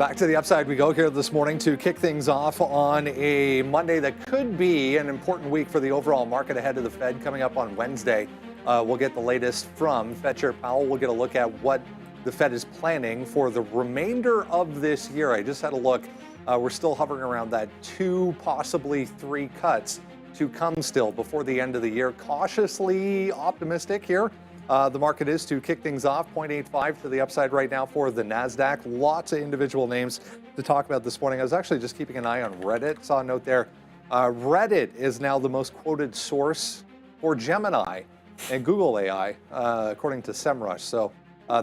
Back to the upside we go here this morning to kick things off on a Monday that could be an important week for the overall market ahead of the Fed coming up on Wednesday. We'll get the latest from Fed Chair Powell. We'll get a look at what the Fed is planning for the remainder of this year. I just had a look. We're still hovering around that 2, possibly 3 cuts to come still before the end of the year. Cautiously optimistic here. The market is to kick things off, 0.85 to the upside right now for the NASDAQ. Lots of individual names to talk about this morning. I was actually just keeping an eye on Reddit. Saw a note there. Reddit is now the most quoted source for Gemini and Google AI, according to SEMrush. So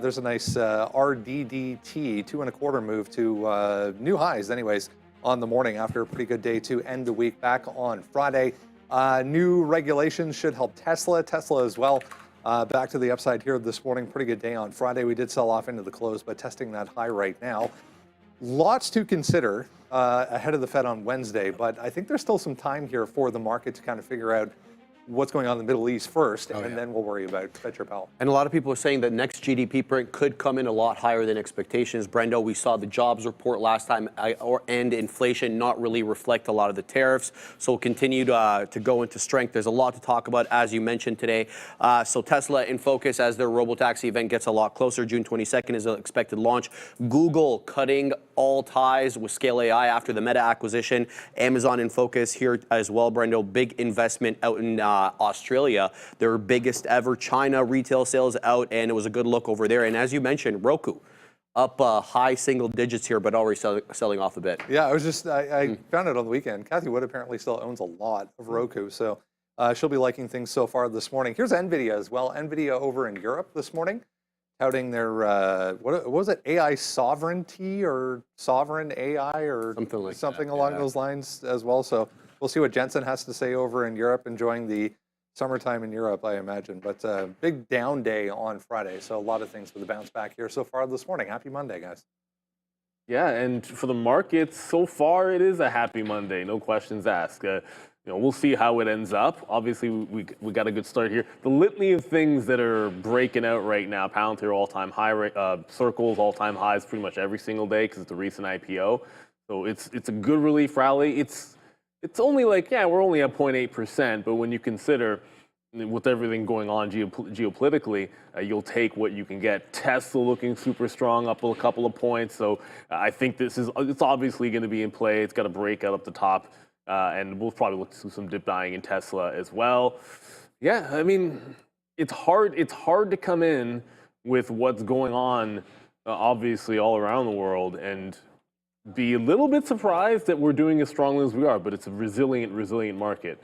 there's a nice RDDT 2.25 move to new highs anyways on the morning after a pretty good day to end the week back on Friday. New regulations should help Tesla as well. Back to the upside here this morning. Pretty good day on Friday. We did sell off into the close, but testing that high right now. Lots to consider ahead of the Fed on Wednesday, but I think there's still some time here for the market to kind of figure out what's going on in the Middle East first, and then we'll worry about Fed Chair Powell. And a lot of people are saying that next GDP print could come in a lot higher than expectations. Brendo, we saw the jobs report last time, and inflation not really reflect a lot of the tariffs. So we'll continue to go into strength. There's a lot to talk about, as you mentioned today. So Tesla in focus as their robotaxi event gets a lot closer. June 22nd is an expected launch. Google cutting all ties with Scale AI after the Meta acquisition. Amazon in focus here as well, Brendo. Big investment out in Australia, their biggest ever. China retail sales out, and it was a good look over there. And as you mentioned, Roku up high single digits here, but already selling off a bit. Yeah, I found it on the weekend. Kathy Wood apparently still owns a lot of Roku, so she'll be liking things so far this morning. Here's NVIDIA as well. NVIDIA over in Europe this morning, touting their, what was it, AI sovereignty or sovereign AI or something along those lines as well. So we'll see what Jensen has to say over in Europe, enjoying the summertime in Europe, I imagine. But big down day on Friday, so a lot of things for the bounce back here so far this morning. Happy Monday, guys. Yeah, and for the markets, so far it is a happy Monday, no questions asked. We'll see how it ends up. Obviously, we got a good start here. The litany of things that are breaking out right now: Palantir all-time high, Circles all-time highs pretty much every single day because it's a recent IPO. So it's a good relief rally. It's only like, we're only at 0.8%, but when you consider with everything going on geopolitically, you'll take what you can get. Tesla looking super strong, up a couple of points. So I think it's obviously going to be in play. It's got a breakout up the top, and we'll probably look to some dip buying in Tesla as well. Yeah, I mean, it's hard to come in with what's going on, obviously all around the world, and be a little bit surprised that we're doing as strongly as we are, but it's a resilient market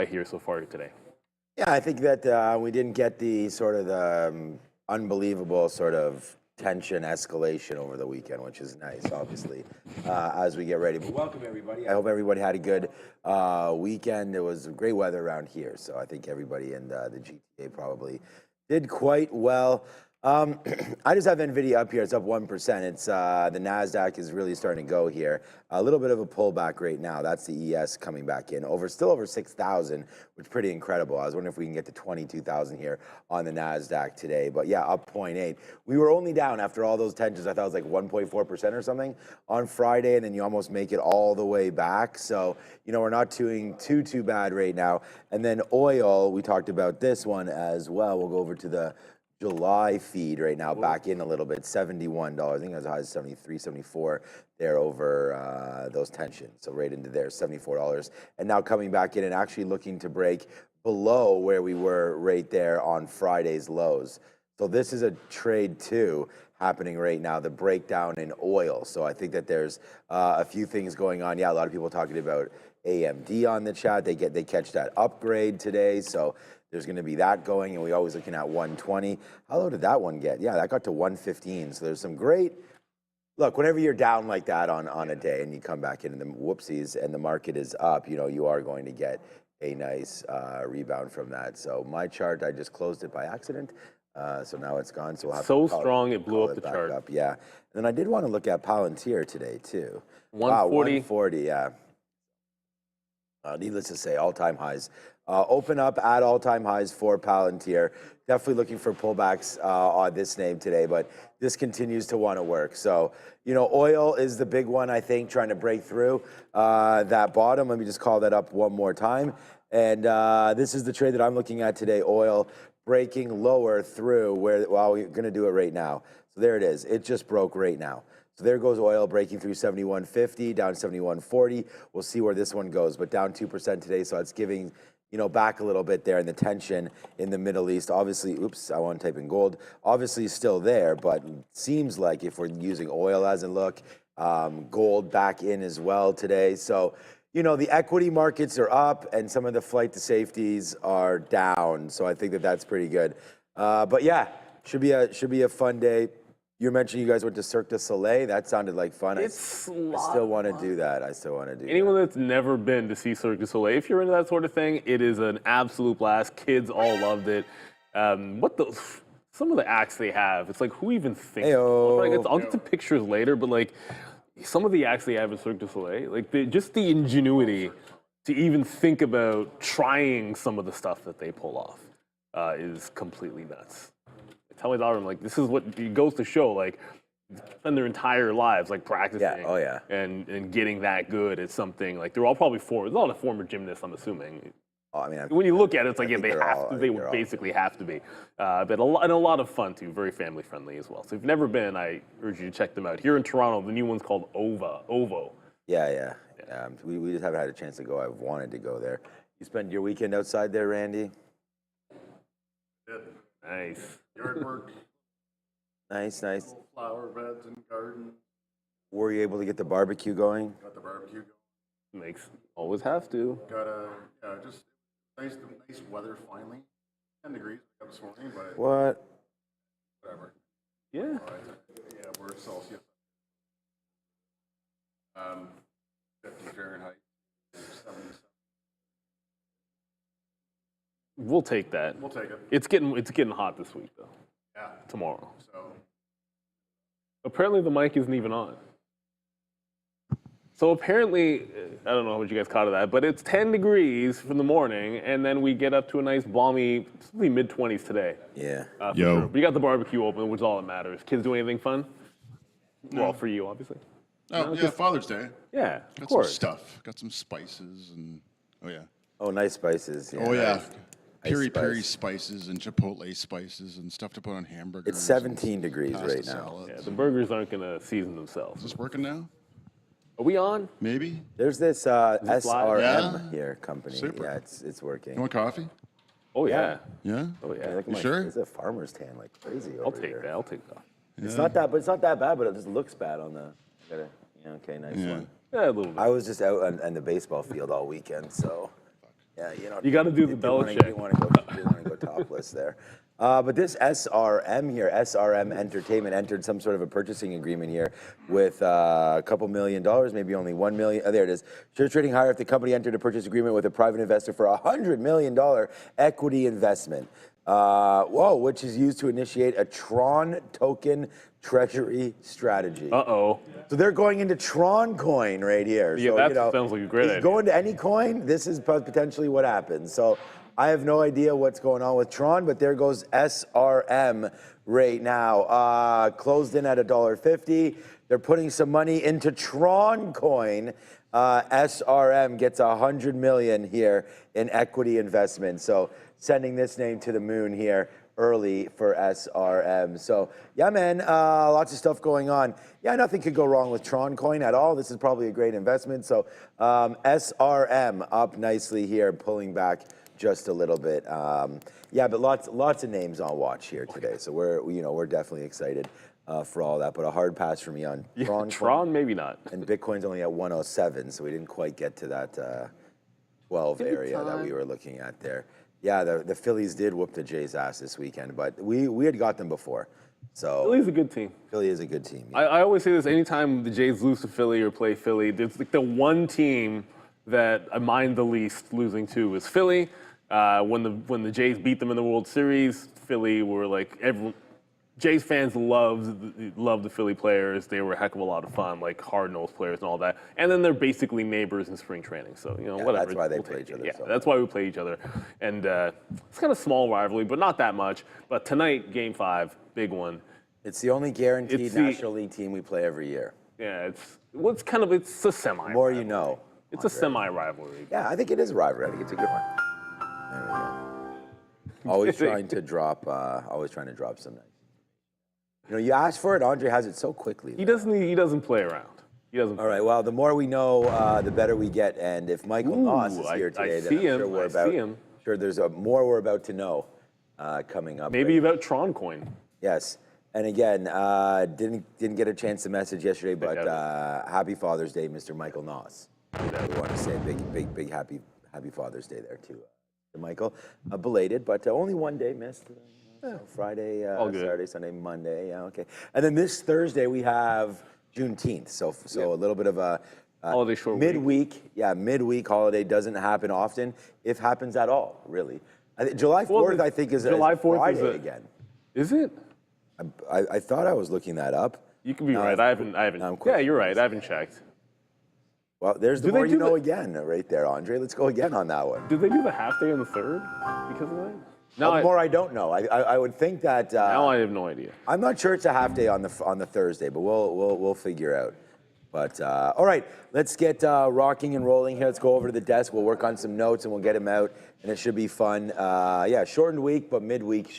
here so far today. Yeah, I think that we didn't get the sort of the unbelievable sort of tension escalation over the weekend, which is nice, obviously, as we get ready. But welcome, everybody. I hope everybody had a good weekend. It was great weather around here, so I think everybody in the GTA probably did quite well. I just have NVIDIA up here. It's up 1%. It's the NASDAQ is really starting to go here. A little bit of a pullback right now. That's the ES coming back in. Still over 6,000, which is pretty incredible. I was wondering if we can get to 22,000 here on the NASDAQ today. But yeah, up 0.8. We were only down after all those tensions. I thought it was like 1.4% or something on Friday, and then you almost make it all the way back. So, we're not doing too bad right now. And then oil, we talked about this one as well. We'll go over to the July feed right now, back in a little bit, $71. I think it was as high as 73, 74 there over those tensions. So right into there, $74. And now coming back in and actually looking to break below where we were right there on Friday's lows. So this is a trade too happening right now, the breakdown in oil. So I think that there's a few things going on. Yeah, a lot of people talking about AMD on the chat. They catch that upgrade today. So there's going to be that going, and we're always looking at 120. How low did that one get? Yeah, that got to 115. So there's some great look. Whenever you're down like that on a day and you come back in and the whoopsies and the market is up, you are going to get a nice rebound from that. So my chart, I just closed it by accident. So now it's gone. So we'll have so strong it blew up the chart. Up. Yeah. And then I did want to look at Palantir today too. 140. Wow, 140. Yeah. Needless to say, all-time highs. Open up at all-time highs for Palantir. Definitely looking for pullbacks on this name today, but this continues to want to work. So, oil is the big one, I think, trying to break through that bottom. Let me just call that up one more time. And this is the trade that I'm looking at today, oil breaking lower through where, well, we're going to do it right now. So there it is. It just broke right now. So there goes oil breaking through 71.50, down 71.40. We'll see where this one goes, but down 2% today. So it's giving, back a little bit there, and the tension in the Middle East, obviously, oops, I want to type in gold, obviously still there, but seems like if we're using oil as a look, gold back in as well today. So, the equity markets are up and some of the flight to safeties are down. So I think that that's pretty good. But yeah, should be a fun day. You mentioned you guys went to Cirque du Soleil. That sounded like fun. I still want to do that. Anyone that's never been to see Cirque du Soleil, if you're into that sort of thing, it is an absolute blast. Kids all loved it. Some of the acts they have, it's like, who even thinks? I'll get to pictures later, but like some of the acts they have at Cirque du Soleil, like just the ingenuity to even think about trying some of the stuff that they pull off is completely nuts. Tell my daughter, I'm like, this is what it goes to show, like, spend their entire lives, like, practicing and getting that good at something. Like, they're all probably there's a lot of former gymnasts, I'm assuming. When you look at it, it's like, they would basically have to be. But a lot of fun, too. Very family-friendly as well. So if you've never been, I urge you to check them out. Here in Toronto, the new one's called OVO. Yeah. We just haven't had a chance to go. I've wanted to go there. You spend your weekend outside there, Randy? Nice. Yard work. Nice. Flower beds and gardens. Were you able to get the barbecue going? Got the barbecue going. Always have to. Got just nice weather finally. 10 degrees this morning, but What? whatever. Yeah. Yeah, we're Celsius. 50 Fahrenheit. 77. We'll take that. We'll take it. It's getting hot this week, though. Yeah. Tomorrow. So Apparently the mic isn't even on. So apparently, I don't know how much you guys caught of that, but it's 10 degrees from the morning, and then we get up to a nice balmy, probably mid-20s today. Yeah. Sure. We got the barbecue open, which is all that matters. Kids do anything fun? No. Well, for you, obviously. Oh, yeah, Father's Day. Yeah, of Got course. some stuff. Got some spices and, Oh, nice spices. Yeah. Oh, yeah. Nice Peri-peri spice. spices and Chipotle spices and stuff to put on hamburgers. It's 17 and degrees pasta right now. salads. Yeah, the burgers aren't going to season themselves. Is this working now? Are we on? Maybe. There's this live? SRM Yeah. here company. Super. Yeah, it's working. You want coffee? Oh, yeah. Yeah? Oh, yeah. Look at You my- sure? It's a farmer's tan like crazy over I'll take here. that. I'll take that. It's not that bad, but it just looks bad on the. Okay, nice one. Yeah, a little bit. I was just out on the baseball field all weekend, so yeah, You gotta do the didn't Belichick. want to go topless there. But this SRM here, SRM Entertainment entered some sort of a purchasing agreement here with a couple $1 million, maybe only $1 million. Oh, there it is. Shares trading higher if the company entered a purchase agreement with a private investor for $100 million equity investment. Which is used to initiate a Tron token treasury strategy. Uh-oh. So they're going into Tron coin right here. Yeah, so, that sounds like a great idea. Going to any coin, this is potentially what happens. So I have no idea what's going on with Tron, but there goes SRM right now. Closed in at $1.50. They're putting some money into Tron coin. SRM gets $100 million here in equity investment. So sending this name to the moon here early for SRM. So yeah, man, lots of stuff going on. Yeah, nothing could go wrong with Tron coin at all. This is probably a great investment. So SRM up nicely here, pulling back just a little bit. Yeah, but lots of names on watch here today. So we're definitely excited for all that. But a hard pass for me on Tron. Tron, maybe not. And Bitcoin's only at 107, so we didn't quite get to that 12 area that we were looking at there. Yeah, the Phillies did whoop the Jays' ass this weekend, but we had got them before. So Philly's a good team. Philly is a good team. Yeah. I always say this anytime the Jays lose to Philly or play Philly, it's like the one team that I mind the least losing to is Philly. When the Jays beat them in the World Series, Philly were like Jays fans love the Philly players. They were a heck of a lot of fun, like hard-nosed players and all that. And then they're basically neighbors in spring training. So, whatever. That's why they play each other. Yeah, so that's why we play each other. And it's kind of small rivalry, but not that much. But tonight, Game 5, big one. It's the only guaranteed National League team we play every year. Yeah, it's a semi. The more you know. It's a semi-rivalry. Yeah, I think it is a rivalry. I think it's a good one. There we go. Always trying to drop some nice. You ask for it, Andre has it so quickly. He doesn't play around. All right, well, the more we know, the better we get. And if Michael Noss is here today, then I'm sure there's more we're about to know coming up. Maybe about Tron Coin. Yes. And again, didn't get a chance to message yesterday, but happy Father's Day, Mr. Michael Noss. We want to say a big happy Father's Day there to Michael. Belated, but only one day missed. Friday, Saturday, Sunday, Monday. Yeah, okay. And then this Thursday we have Juneteenth. So a little bit of a holiday short midweek. Week. Yeah, midweek holiday doesn't happen often, if happens at all, really. July 4th, I think, is July 4th Friday again. Is it? I thought I was looking that up. You could be right. I haven't. Yeah, you're right. I haven't checked. Well, there's the more you know again, right there, Andre. Let's go again on that one. Did they do the half day on the 3rd because of that? No, the more I don't know. I would think that. Now I have no idea. I'm not sure it's a half day on the Thursday, but we'll figure out. But all right, let's get rocking and rolling here. Let's go over to the desk. We'll work on some notes and we'll get them out, and it should be fun. Yeah, shortened week, but midweek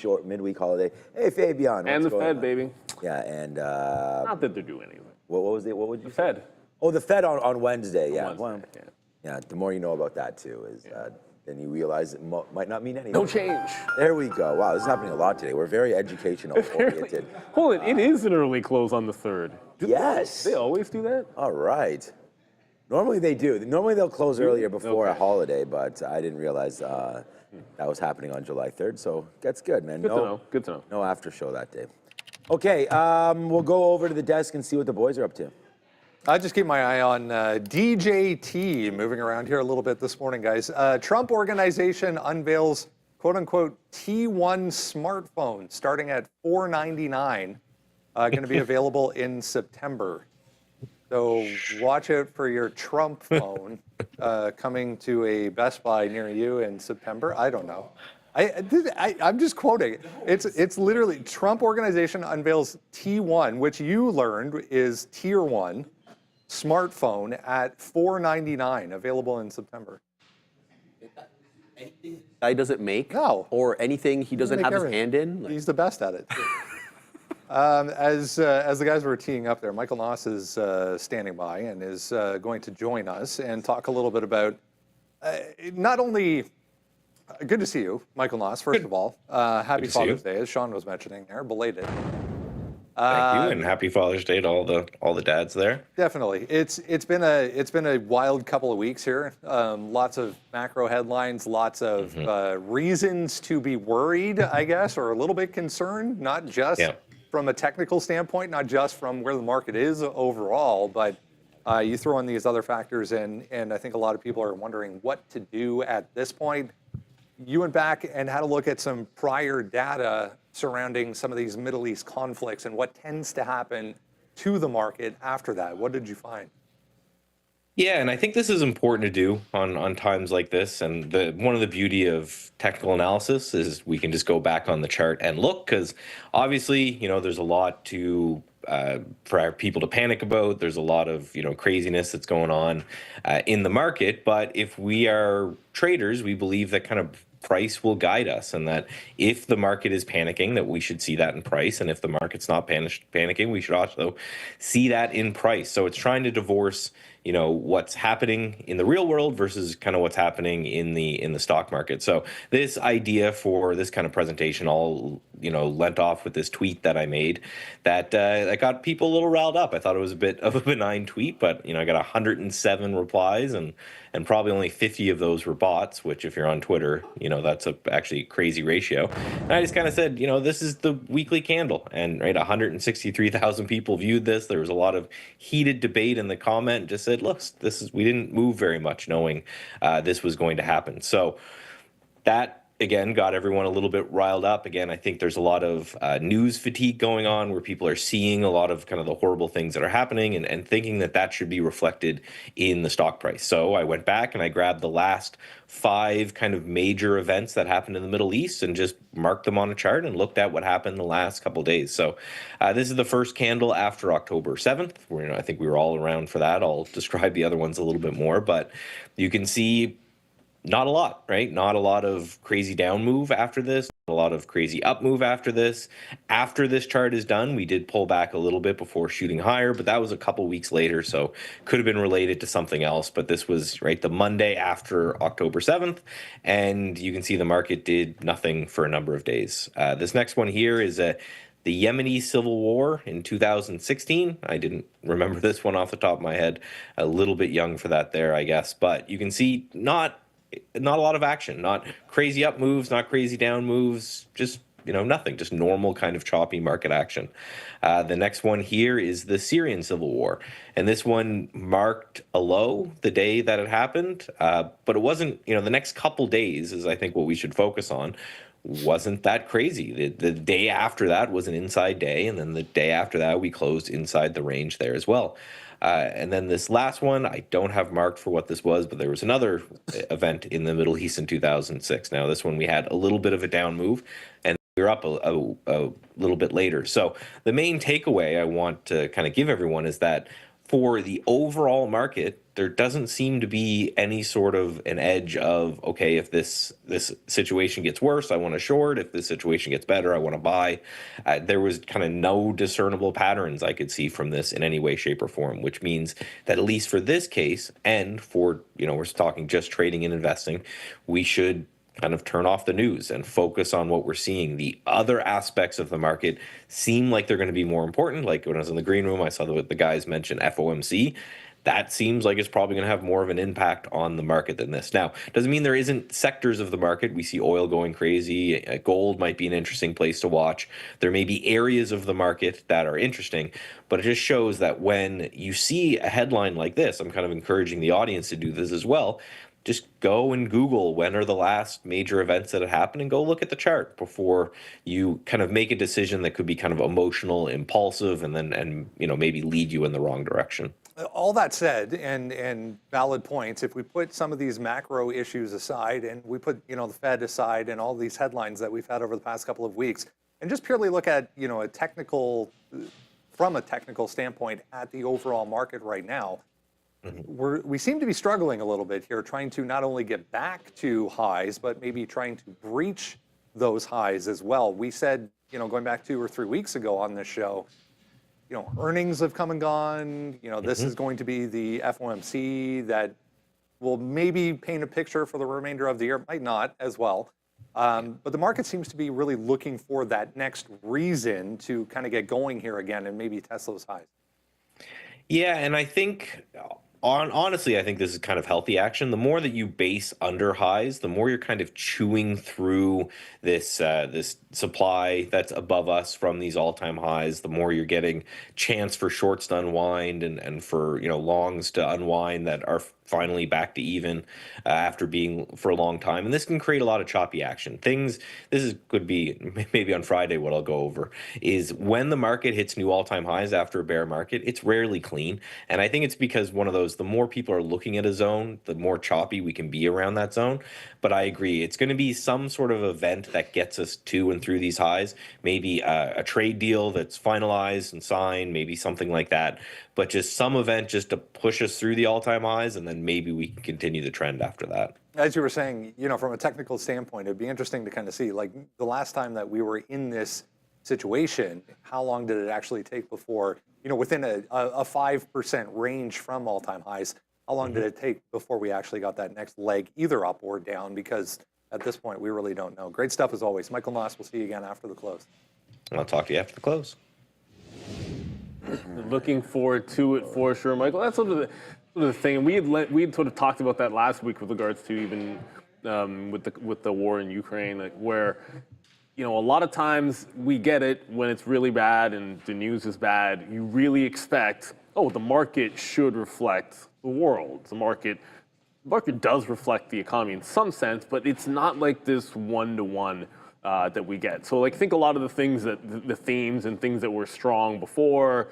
holiday. Hey, Fabian. And the Fed, baby. Yeah, and not that they're doing anything. What was it? What would you say? Fed. Oh, the Fed on Wednesday. Yeah. Wednesday, yeah. The more you know about that too is. Then you realize it might not mean anything. No change. There we go. Wow, this is happening a lot today. We're very educational oriented. Hold it. It is an early close on the 3rd. Yes. They always do that? All right. Normally they do. Normally they'll close earlier before a holiday, but I didn't realize that was happening on July 3rd. So that's good, man. Good to know. No after show that day. Okay, we'll go over to the desk and see what the boys are up to. I just keep my eye on DJT moving around here a little bit this morning, guys. Trump organization unveils quote-unquote T1 smartphone starting at $499, going to be available in September. So watch out for your Trump phone coming to a Best Buy near you in September. I don't know. I'm just quoting. It's literally Trump organization unveils T1, which you learned is Tier 1. Smartphone at $499, available in September. Anything guy doesn't make? No. Or anything he doesn't have his hand in? He's the best at it. As the guys were teeing up there, Michael Noss is standing by and is going to join us and talk a little bit about not only, good to see you, Michael Noss, first of all. Happy Father's Day, as Sean was mentioning there, belated. Thank you, and happy Father's Day to all the dads there. Definitely, it's been a wild couple of weeks here. Lots of macro headlines, lots of reasons to be worried, I guess, or a little bit concerned. Not just from a technical standpoint, not just from where the market is overall, but you throw in these other factors, and I think a lot of people are wondering what to do at this point. You went back and had a look at some prior data surrounding some of these Middle East conflicts and what tends to happen to the market after that. What did you find? Yeah, and I think this is important to do on times like this. And one of the beauty of technical analysis is we can just go back on the chart and look, because obviously, there's a lot to for our people to panic about. There's a lot of craziness that's going on in the market. But if we are traders, we believe that kind of price will guide us, and that if the market is panicking, that we should see that in price, and if the market's not panicking, we should also see that in price. So it's trying to divorce what's happening in the real world versus kind of what's happening in the stock market. So this idea for this kind of presentation all lent off with this tweet that I made that got people a little riled up. I thought it was a bit of a benign tweet, but I got 107 replies, and probably only 50 of those were bots, which if you're on Twitter, that's actually a crazy ratio. And I just kind of said, this is the weekly candle, and 163,000 people viewed this. There was a lot of heated debate in the comment. Just said, look, we didn't move very much knowing this was going to happen. So that again, got everyone a little bit riled up. Again, I think there's a lot of news fatigue going on where people are seeing a lot of kind of the horrible things that are happening and thinking that that should be reflected in the stock price. So I went back and I grabbed the last 5 kind of major events that happened in the Middle East and just marked them on a chart and looked at what happened the last couple of days. So this is the first candle after October 7th. I think we were all around for that. I'll describe the other ones a little bit more, but you can see not a lot, right? Not a lot of crazy down move after this, a lot of crazy up move after this. After this chart is done, we did pull back a little bit before shooting higher, but that was a couple weeks later, so could have been related to something else. But this was right the Monday after October 7th, and you can see the market did nothing for a number of days. This next one here is the Yemeni civil war in 2016. I didn't remember this one off the top of my head. A little bit young for that there, I guess. But you can see not a lot of action, not crazy up moves, not crazy down moves, just nothing, just normal kind of choppy market action. The next one here is the Syrian civil war, and this one marked a low the day that it happened, but it wasn't. The next couple days is I think what we should focus on. Wasn't that crazy. The day after that was an inside day, and then the day after that we closed inside the range there as well. And then this last one, I don't have marked for what this was, but there was another event in the Middle East in 2006. Now, this one we had a little bit of a down move, and we were up a little bit later. So the main takeaway I want to kind of give everyone is that for the overall market, there doesn't seem to be any sort of an edge of, okay, if this situation gets worse, I want to short. If this situation gets better, I want to buy. There was kind of no discernible patterns I could see from this in any way, shape, or form, which means that at least for this case, and for, we're talking just trading and investing, we should kind of turn off the news and focus on what we're seeing. The other aspects of the market seem like they're going to be more important. Like when I was in the green room, I saw the guys mention FOMC. That seems like it's probably going to have more of an impact on the market than this. Now, doesn't mean there isn't sectors of the market. We see oil going crazy. Gold might be an interesting place to watch. There may be areas of the market that are interesting, but it just shows that when you see a headline like this, I'm kind of encouraging the audience to do this as well. Just go and Google when are the last major events that have happened and go look at the chart before you kind of make a decision that could be kind of emotional, impulsive, and maybe lead you in the wrong direction. All that said, and valid points, if we put some of these macro issues aside and we put, the Fed aside and all these headlines that we've had over the past couple of weeks, and just purely look at, from a technical standpoint at the overall market right now, we seem to be struggling a little bit here, trying to not only get back to highs, but maybe trying to breach those highs as well. We said, going back 2 or 3 weeks ago on this show, earnings have come and gone. This is going to be the FOMC that will maybe paint a picture for the remainder of the year. Might not as well. But the market seems to be really looking for that next reason to kind of get going here again and maybe test those highs. Yeah, and I think honestly, I think this is kind of healthy action. The more that you base under highs, the more you're kind of chewing through this this supply that's above us from these all-time highs. The more you're getting chance for shorts to unwind and for longs to unwind that are finally back to even after being for a long time. And this can create a lot of choppy action. Could be maybe on Friday what I'll go over is when the market hits new all-time highs after a bear market, it's rarely clean. And I think it's because one of those, the more people are looking at a zone, the more choppy we can be around that zone. But I agree, it's going to be some sort of event that gets us to and through these highs, maybe a trade deal that's finalized and signed, maybe something like that. But just some event just to push us through the all-time highs, and then maybe we can continue the trend after that. As you were saying, from a technical standpoint, it'd be interesting to kind of see, like the last time that we were in this situation, how long did it actually take before, within a 5% range from all-time highs, how long did it take before we actually got that next leg either up or down? Because at this point, we really don't know. Great stuff as always. Michael Noss, we'll see you again after the close. I'll talk to you after the close. Looking forward to it for sure, Michael. That's sort of the thing. We had sort of talked about that last week with regards to even with the war in Ukraine, like where a lot of times we get it when it's really bad and the news is bad. You really expect, the market should reflect the world. The market market does reflect the economy in some sense, but it's not like this one-to-one that we get. So like think a lot of the things that the themes and things that were strong before,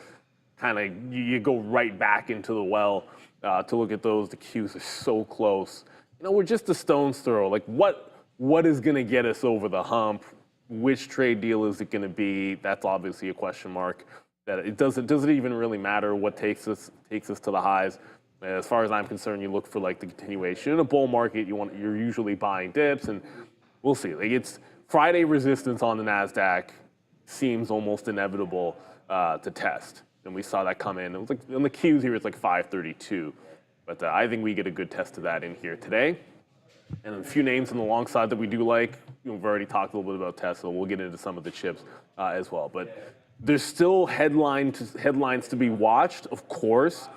kind of you go right back into the well to look at those. The Qs are so close. We're just a stone's throw. Like what is going to get us over the hump? Which trade deal is it going to be? That's obviously a question mark. That it doesn't even really matter what takes us to the highs. As far as I'm concerned, you look for like the continuation. In a bull market, you're usually buying dips, and we'll see. Like it's Friday resistance on the Nasdaq seems almost inevitable to test, and we saw that come in. It was like on the Qs here, it's like 532, but I think we get a good test of that in here today. And a few names on the long side that we do like. We've already talked a little bit about Tesla. We'll get into some of the chips as well. But there's still headlines to be watched, of course.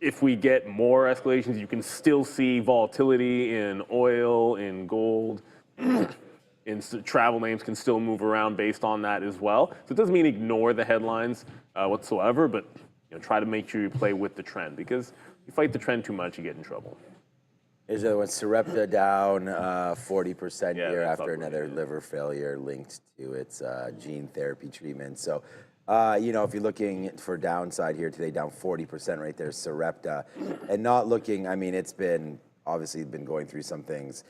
If we get more escalations, you can still see volatility in oil, in gold, in travel names can still move around based on that as well. So it doesn't mean ignore the headlines whatsoever, but try to make sure you play with the trend, because if you fight the trend too much, you get in trouble. Here's the other one, Sarepta down 40% here that's after up another liver failure linked to its gene therapy treatment. So, if you're looking for downside here today, down 40% right there, Sarepta. And not looking, it's been going through some things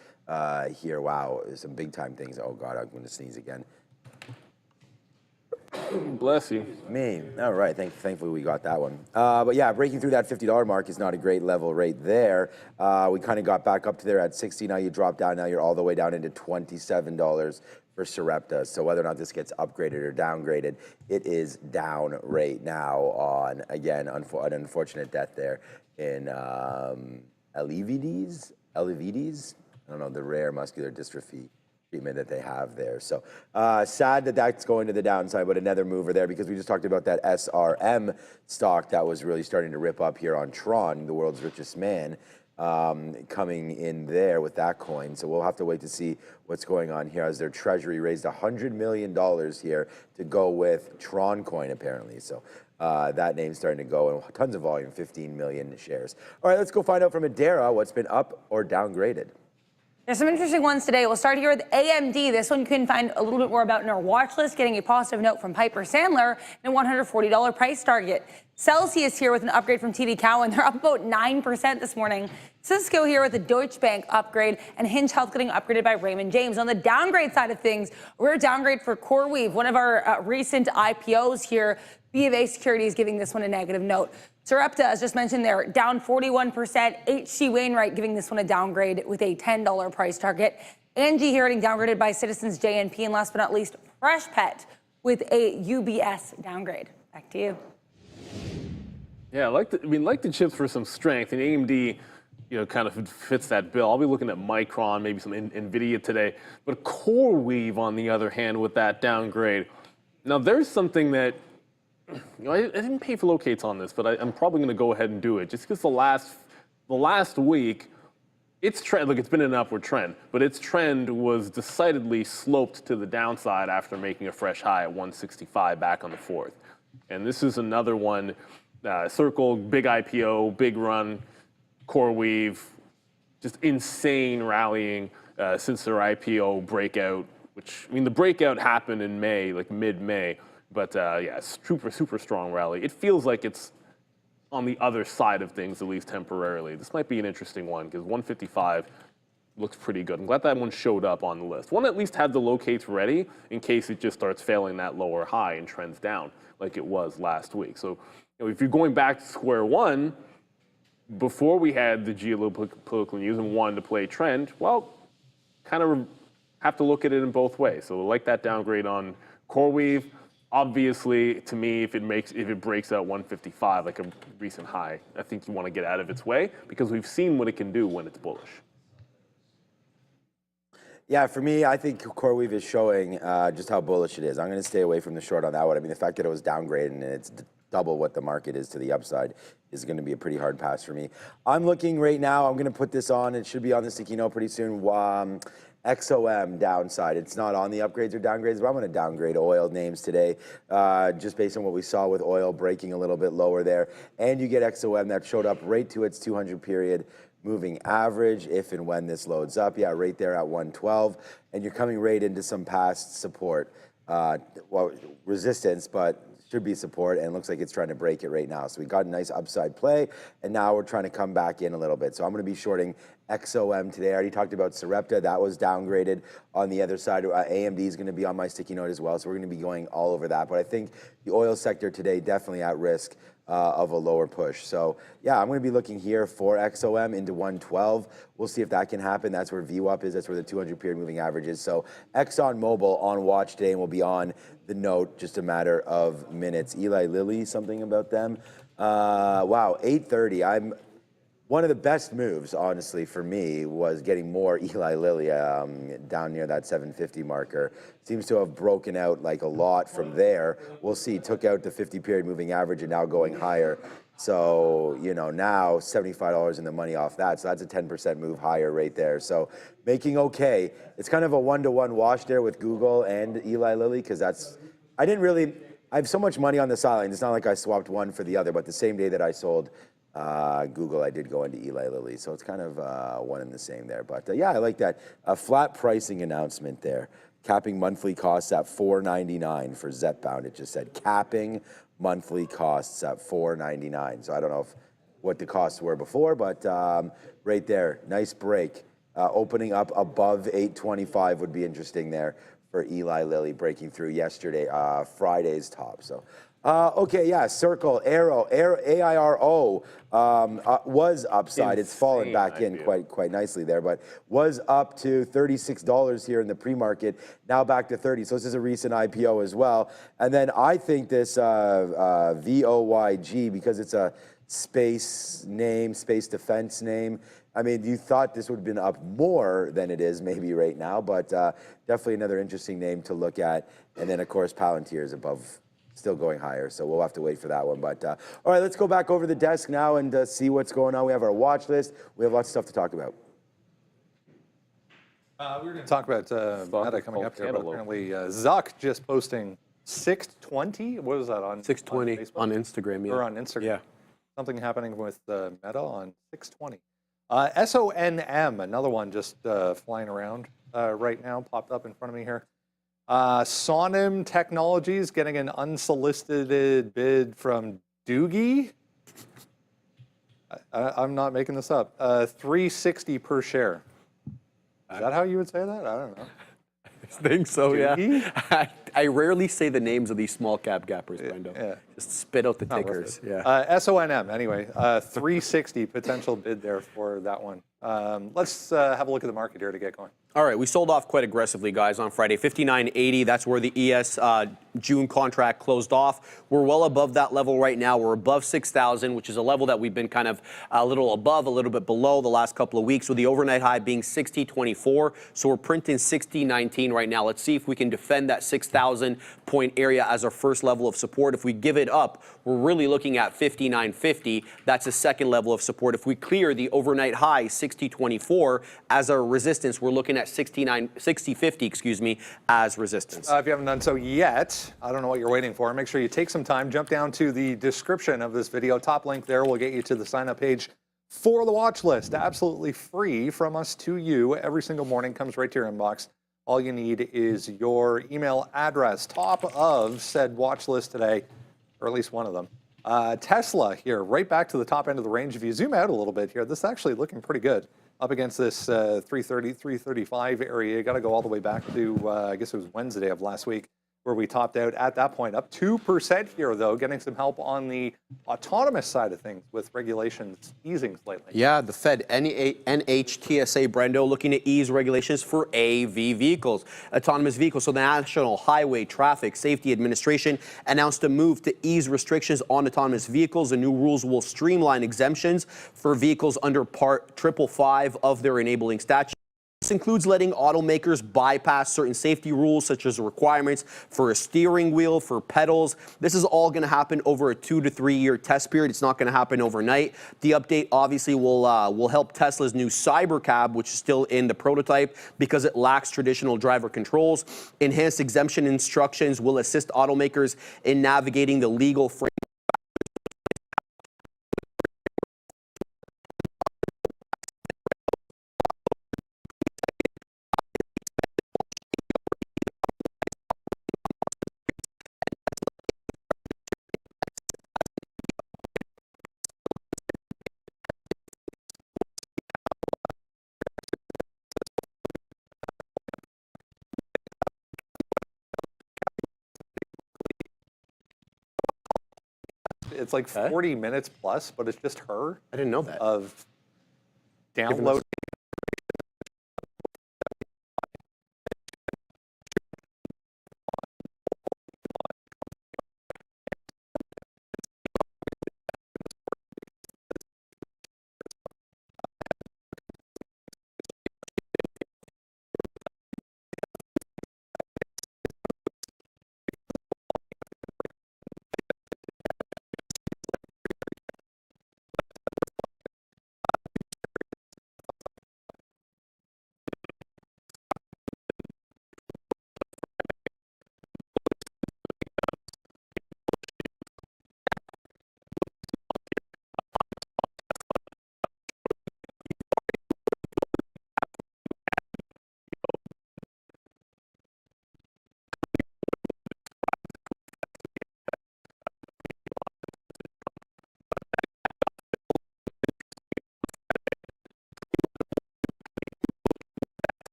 here. Wow, some big time things. Oh God, I'm gonna sneeze again. Bless you. Me. All right. Thankfully, we got that one. But yeah, breaking through that $50 mark is not a great level right there. We kind of got back up to there at 60. Now you drop down. Now you're all the way down into $27 for Sarepta. So whether or not this gets upgraded or downgraded, it is down right now on, again, an unfortunate death there in Elevides. I don't know, the rare muscular dystrophy treatment that they have there. So sad that that's going to the downside, but another mover there, because we just talked about that SRM stock that was really starting to rip up here on Tron, the world's richest man, coming in there with that coin. So we'll have to wait to see what's going on here, as their treasury raised $100 million here to go with Tron coin, apparently. So that name's starting to go, and tons of volume, 15 million shares. All right, let's go find out from Adara what's been up or downgraded. There's some interesting ones today. We'll start here with AMD. This one you can find a little bit more about in our watch list, getting a positive note from Piper Sandler and a $140 price target. Celsius here with an upgrade from TD Cowen. They're up about 9% this morning. Cisco here with a Deutsche Bank upgrade, and Hinge Health getting upgraded by Raymond James. On the downgrade side of things, we're a downgrade for CoreWeave, one of our recent IPOs here. B of A Securities giving this one a negative note. Sarepta, as just mentioned there, down 41%. H.C. Wainwright giving this one a downgrade with a $10 price target. Angie here getting downgraded by Citizens JNP. And last but not least, Freshpet with a UBS downgrade. Back to you. Yeah, I like the chips for some strength, and AMD, kind of fits that bill. I'll be looking at Micron, maybe some NVIDIA today, but CoreWeave on the other hand with that downgrade. Now there's something that, I didn't pay for locates on this, but I'm probably going to go ahead and do it, just because the last week, its trend, look, it's been an upward trend, but its trend was decidedly sloped to the downside after making a fresh high at 165 back on the 4th. And this is another one, Circle, big IPO, big run, CoreWeave, just insane rallying since their IPO breakout, which, the breakout happened in May, like mid-May. But yeah, super strong rally. It feels like it's on the other side of things, at least temporarily. This might be an interesting one, because 155 looks pretty good. I'm glad that one showed up on the list. One at least had the locates ready in case it just starts failing that lower high and trends down like it was last week. So if you're going back to square one, before we had the geopolitical news and wanted to play trend, well, kind of have to look at it in both ways. So like that downgrade on CoreWeave. Obviously, to me, if it breaks out 155, like a recent high, I think you want to get out of its way, because we've seen what it can do when it's bullish. Yeah, for me, I think CoreWeave is showing just how bullish it is. I'm going to stay away from the short on that one. The fact that it was downgraded and it's double what the market is to the upside is going to be a pretty hard pass for me. I'm looking right now, I'm going to put this on. It should be on the sticky note pretty soon. XOM downside. It's not on the upgrades or downgrades, but I'm going to downgrade oil names today, just based on what we saw with oil breaking a little bit lower there. And you get XOM that showed up right to its 200 period moving average if and when this loads up. Yeah, right there at 112. And you're coming right into some past support. Well, resistance, but should be support, and it looks like it's trying to break it right now. So we got a nice upside play, and now we're trying to come back in a little bit. So I'm going to be shorting XOM today. I already talked about Sarepta. That was downgraded. On the other side, AMD is going to be on my sticky note as well. So we're going to be going all over that. But I think the oil sector today definitely at risk of a lower push. So yeah, I'm going to be looking here for XOM into 112. We'll see if that can happen. That's where VWAP is. That's where the 200 period moving average is. So ExxonMobil on watch today, and will be on the note just a matter of minutes. Eli Lilly, something about them. Wow, 8:30. One of the best moves, honestly, for me was getting more Eli Lilly down near that 750 marker. Seems to have broken out like a lot from there. We'll see. Took out the 50 period moving average and now going higher. So, you know, now $75 in the money off that. So that's a 10% move higher right there. So making okay. It's kind of a 1-to-1 wash there with Google and Eli Lilly, because I have so much money on the sideline. It's not like I swapped one for the other, but the same day that I sold Google, I did go into Eli Lilly. So it's kind of one and the same there. But yeah, I like that. A flat pricing announcement there. Capping monthly costs at $4.99 for Zepbound. It just said capping monthly costs at $4.99. So I don't know what the costs were before, but right there, nice break. Opening up above 825 would be interesting there for Eli Lilly, breaking through yesterday, Friday's top. So. Okay, yeah, Circle, Arrow, AIRO was upside. It's fallen back in quite nicely there, but was up to $36 here in the pre-market, now back to 30. So this is a recent IPO as well. And then I think this VOYG, because it's a space name, space defense name, I mean, you thought this would have been up more than it is maybe right now, but definitely another interesting name to look at. And then, of course, Palantir is above, still going higher, so we'll have to wait for that one. But all right, let's go back over the desk now and see what's going on. We have our watch list. We have lots of stuff to talk about. We're going to talk about Meta coming up here, but apparently Zuck just posting 620. What is that on? 620 on Instagram, yeah. Or on Instagram. Yeah. Something happening with Meta on 620. SONM, another one just flying around right now, popped up in front of me here. Sonim Technologies getting an unsolicited bid from Doogie. I'm not making this up. $3.60 per share. Is that how you would say that? I don't know. I think so, Doogie? yeah. I rarely say the names of these small cap gappers, Brendo. Yeah. Just spit out the tickers. Yeah. SONM, anyway, $3.60 potential bid there for that one. Let's have a look at the market here to get going. All right, we sold off quite aggressively, guys, on Friday. 59.80, that's where the ES June contract closed off. We're well above that level right now. We're above 6,000, which is a level that we've been kind of a little above, a little bit below the last couple of weeks, with the overnight high being 60.24. So we're printing 60.19 right now. Let's see if we can defend that 6,000 point area as our first level of support. If we give it up, we're really looking at 59.50. That's a second level of support. If we clear the overnight high, 60.24, as our resistance, we're looking at 60.50, excuse me, as resistance. If you haven't done so yet, I don't know what you're waiting for. Make sure you take some time, jump down to the description of this video. Top link there will get you to the sign up page for the watch list. Absolutely free from us to you every single morning. Comes right to your inbox. All you need is your email address. Top of said watch list today, or at least one of them. Tesla here, right back to the top end of the range. If you zoom out a little bit here, this is actually looking pretty good. Up against this 330, 335 area. You got to go all the way back to, I guess it was Wednesday of last week, where we topped out at that point. Up 2% here, though, getting some help on the autonomous side of things with regulations easing slightly. Yeah, the Fed, TSA, Brendo, looking to ease regulations for AV vehicles, autonomous vehicles. So the National Highway Traffic Safety Administration announced a move to ease restrictions on autonomous vehicles. The new rules will streamline exemptions for vehicles under Part 555 of their enabling statute. This includes letting automakers bypass certain safety rules, such as requirements for a steering wheel, for pedals. This is all going to happen over a 2 to 3 year test period. It's not going to happen overnight. The update obviously will help Tesla's new Cybercab, which is still in the prototype, because it lacks traditional driver controls. Enhanced exemption instructions will assist automakers in navigating the legal framework. It's like 40 minutes plus, but it's just her I didn't know that. of downloading.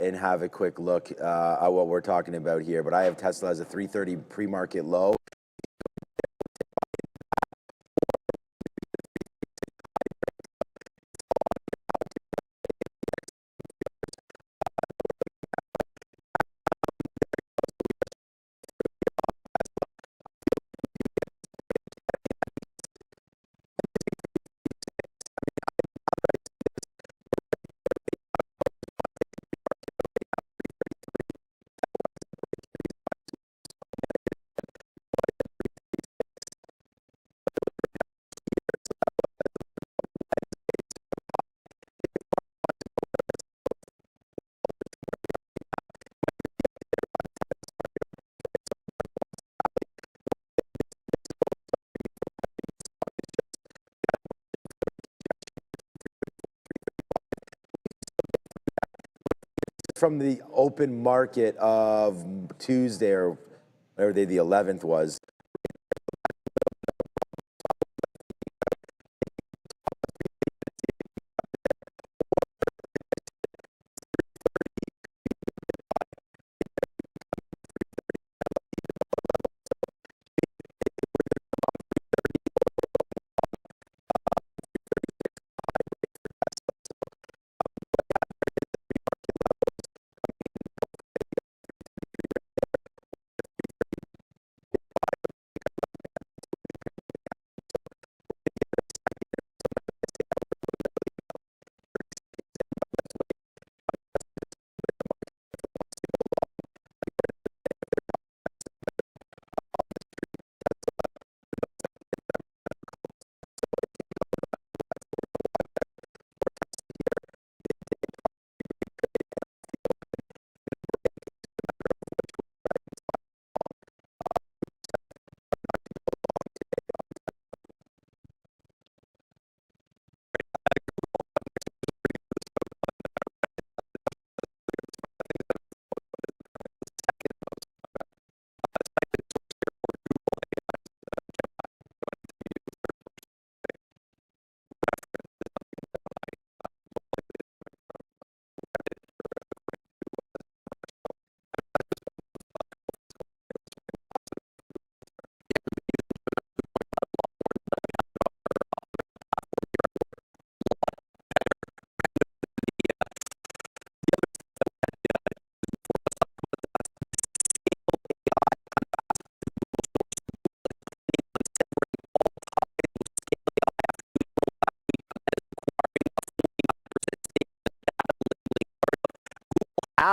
And have a quick look at what we're talking about here. But I have Tesla as a 330 pre-market low. From the open market of Tuesday, or whatever day the 11th was,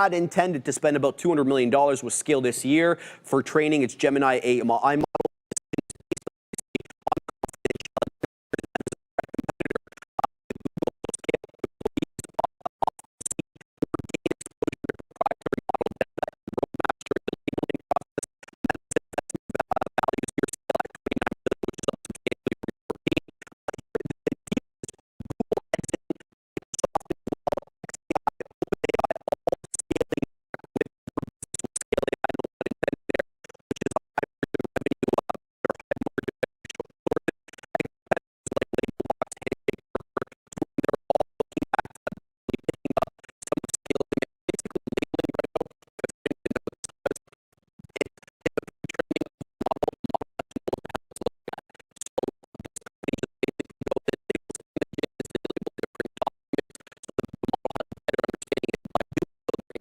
had intended to spend about $200 million with Scale this year for training its Gemini AI model.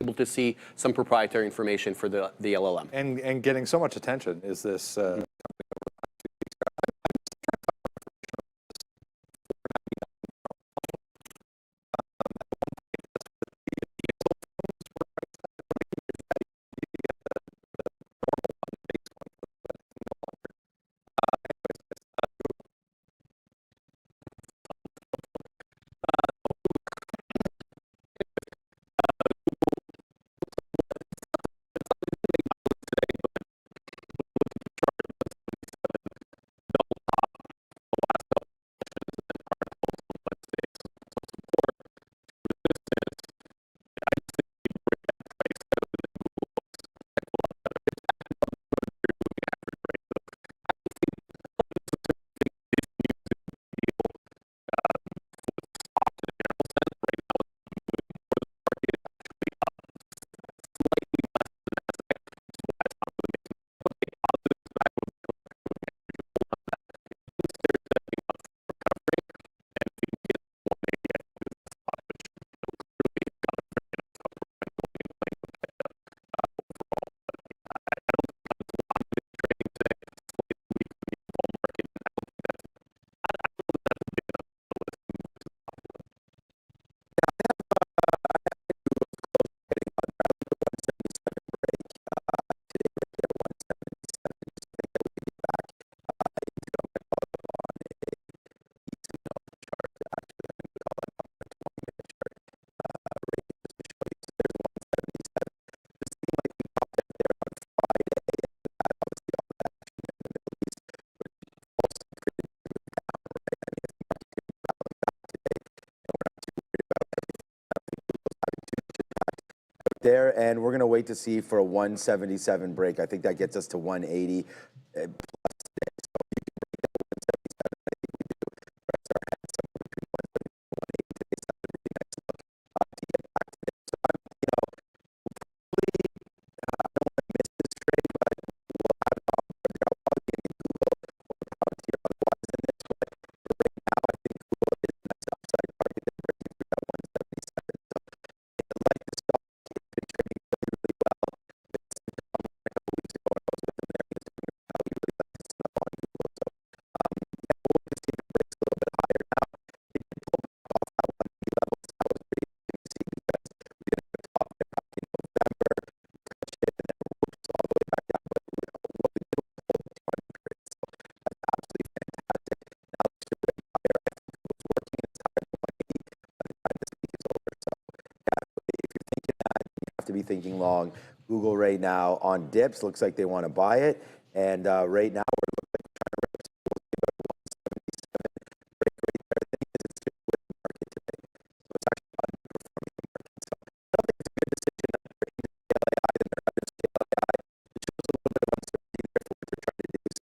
Able to see some proprietary information for the LLM. And getting so much attention is this. There, and we're going to wait to see for a 177 break. I think that gets us to 180 plus today. So if you can break that 177, I think we do. Rest our heads somewhere between 170 and 180 today. So that would be a nice look to get back to this. So I'm, hopefully, I don't want to miss this trade, but we'll have there'll probably be any Google or Palantir otherwise in this. But for right now, I think Google is a nice upside target and breaking through that 177. So if you like the stock, been trading really well. It's come a couple weeks ago and I was with them there. He's doing really like this stuff on Google. So yeah, we'll just see if it breaks a little bit higher now. It did pull back off that 180 levels. That was pretty interesting to see because we did have a top there back in November, touched it, and then whoops all the way back down. But what we did was hold the 200 period. So that's absolutely fantastic. Now it's just way higher. I think Google's working. It's higher than 180 by the time this week is over. So yeah, if you're thinking that, you have to be thinking long. Google right now on dips looks like they want to buy it, and right now we're looking like we're trying to rip about 177 break right there. The thing is, it's just with the market today, so it's actually underperforming the market. So I don't think it's a good decision that they're in TSLA, then they're under TSLA. It shows a little bit of uncertainty there for what they're trying to do. So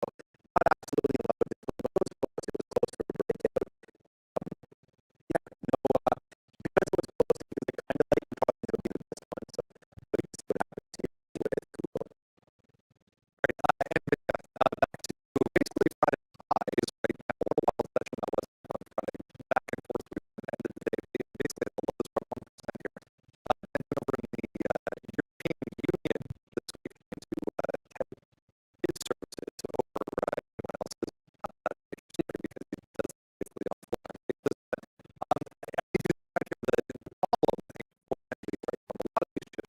not absolutely in love with this one, but it was close. It was close for a breakout. Yeah, no, because it was close, it was kind of like probably it'll be the best one. So we can see what happens here with Google. Right, and back to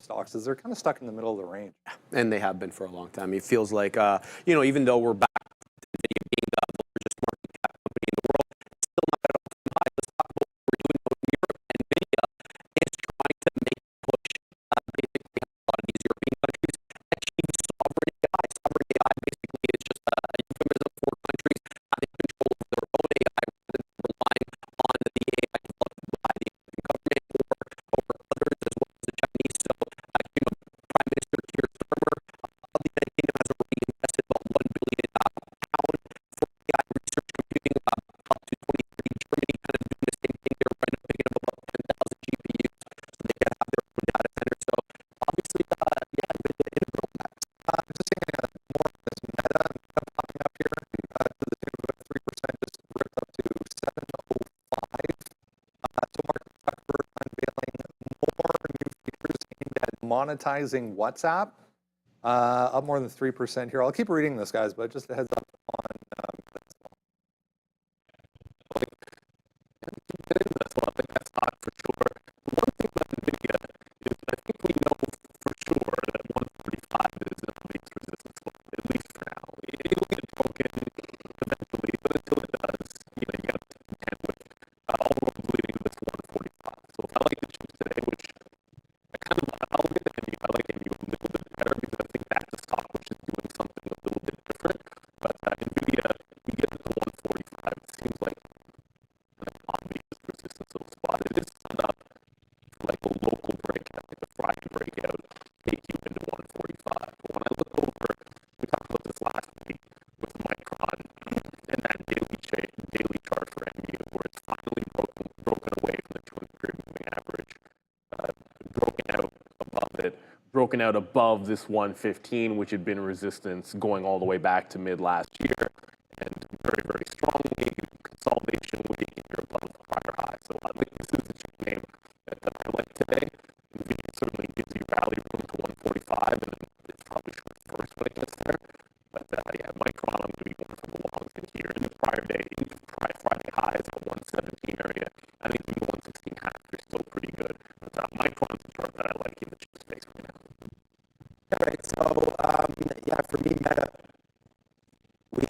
stocks is they're kind of stuck in the middle of the range. And they have been for a long time. It feels like, even though we're back to NVIDIA being the largest market cap company in the world, it's still not at all-time high. Let's talk about what we're doing out in Europe. NVIDIA is trying to make a push, basically, in a lot of these European countries, achieve sovereign AI. Sovereign AI basically is just a euphemism for countries having control of their own AI rather than relying on the AI developed by the American government or others as well as the Chinese. So, Prime Minister Keir Starmer of the United Kingdom has already invested about £1 billion for AI research computing up to 2030. Germany kind of doing the same thing. They're picking up about 10,000 GPUs so they can have their own data center. So obviously, in a growth map. Just seeing more of this meta popping up here to the tune of about 3%, just ripped up to 705. So Mark Zuckerberg unveiling more new features aimed at monetizing WhatsApp. Up more than 3% here. I'll keep reading this, guys, but just a heads up on That's one thing that's not for sure. The one thing about NVIDIA is I think we know for sure that 145 is at least resistance point, at least for now. It'll get broken eventually, but until it does, you got to contend with all roads leading to this 145. So if I like the chips today, which I'll look at NVIDIA, I like NVIDIA a little bit better because I think that's a stock which is doing something a little bit different. But NVIDIA, you get to the 145, it seems like an obvious resistance little spot. It is set up for like a local breakout, like a Friday breakout, take you into 145. But when I look over, we talked about this last week with Micron and that daily chart for MU, where it's finally broken away from the 200-period moving average, broken out above this 115, which had been resistance going all the way back to mid last year, and very, very strongly consolidation week, and you're above prior high. So I think this is the chip name that I like today. NVIDIA certainly gives you rally room to 145, and it's probably short first when it gets there. But Micron, I'm going to be going for the longs in here. In the prior day, Friday highs at 117 area. I think the 116 half are still pretty good. But Micron's the chart that I like in the chip space right now. All right, so for me, Meta, we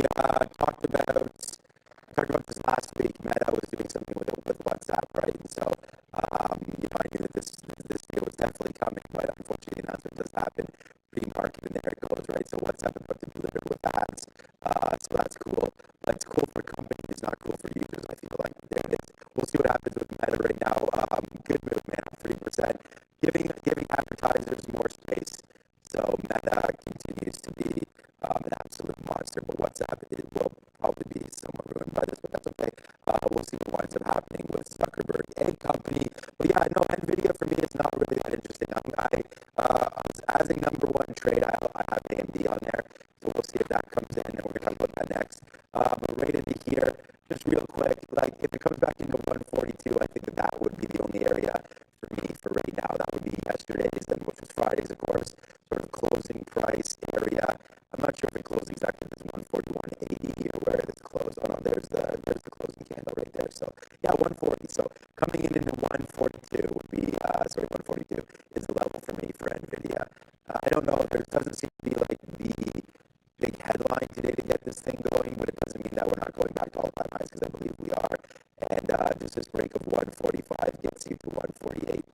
talked about this last week. Meta was doing something with WhatsApp, right? And so, I knew that this deal was definitely coming, but unfortunately, the announcement does happen pre-market, and there it goes, right? So WhatsApp is about to be delivered with ads, so that's cool. That's cool for companies, not cool for users. I feel like there it is. We'll see what happens with Meta right now. Good move, man, 3%, giving advertisers more space. So Meta continues to be an absolute monster, but WhatsApp will probably be somewhat ruined by this, but that's okay. We'll see what winds up happening with Zuckerberg and company. But yeah, no, NVIDIA for me is not really that interesting. As a number one trade, I have AMD on there, so we'll see if that comes in, and we're going to talk about that next. But right into here, just real quick, like if it comes back into 142, I think that would be the only area for me for right now. That would be yesterday's, and which was Friday's, of course, sort of closing price area. I'm not sure if it closed exactly this 141.80 here, where it is closed. Oh no, there's the closing candle right there. So yeah, 140. So coming in into 142 would be 142 is the level for me for NVIDIA. I don't know. There doesn't seem to be like the big headline today to get this thing going, but it doesn't mean that we're not going back to all-time highs, because I believe we are. And just this break of 145 gets you to 148.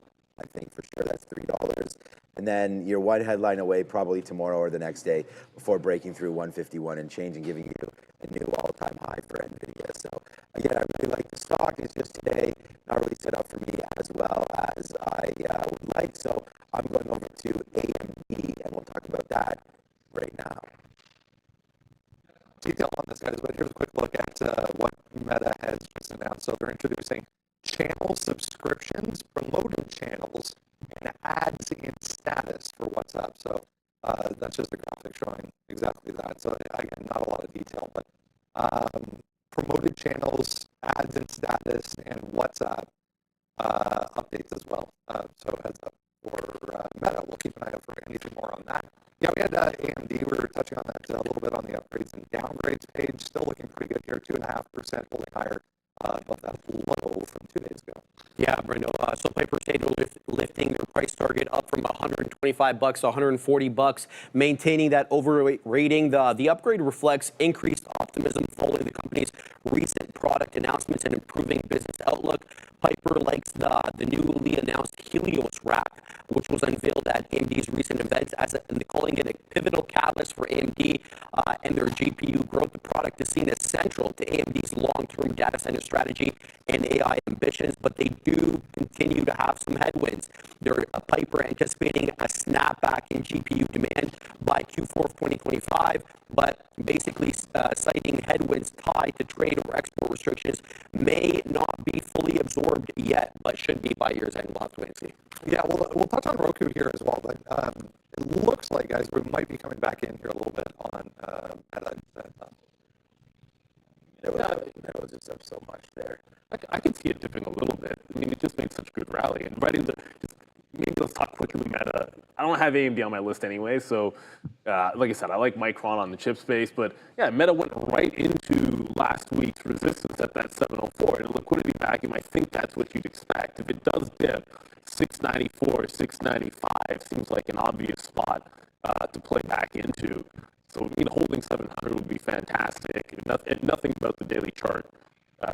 I think for sure that's $3. And then you're one headline away probably tomorrow or the next day before breaking through 151 and change and giving you a new all-time high for NVIDIA. So again, I really like the stock. It's just today not really set up for me as well as I would like. So I'm going over to AMD, and we'll talk about that right now. detail on this, guys, but here's a quick look at what Meta has just announced. So they're introducing channel subscriptions, promoted channels, and ads in status for WhatsApp. So that's just a graphic showing exactly that. So again, not a lot of detail, but promoted channels, ads in status, and WhatsApp updates as well. So heads up for Meta. We'll keep an eye out for anything more on that. Yeah, we had AMD. We were touching on that a little bit on the upgrades and downgrades page. Still looking pretty good here, 2.5% holding higher. above that low from 2 days ago. Yeah, Brendo. So Piper State are lifting their price target up from $125 to $140, maintaining that overweight rating. The upgrade reflects increased optimism following the company's recent product announcements and improving business outlook. Piper likes the newly announced Helios rack, which was unveiled at AMD's recent event, and they're calling it a pivotal catalyst for AMD and their GPU growth. The product is seen as central to AMD's long-term data center strategy and AI ambitions, but they do continue to have some headwinds. They're Piper anticipating a snapback in GPU demand by Q4 of 2025, but basically citing headwinds tied to trade or export restrictions may not be fully absorbed yet, but should be by year's end. We'll have to wait and see. Yeah, we'll touch on Roku here as well, but it looks like, guys, we might be coming back in here a little bit on It was just up so much there. I could see it dipping a little bit. I mean, it just made such a good rally. And right into, maybe let's talk quickly Meta. I don't have AMD on my list anyway, so like I said, I like Micron on the chip space, but yeah, Meta went right into last week's resistance at that 704, and a liquidity vacuum, I think that's what you'd expect. If it does dip, 694, 695 seems like an obvious spot to play back into. So, holding 700 would be fantastic. Nothing about the daily chart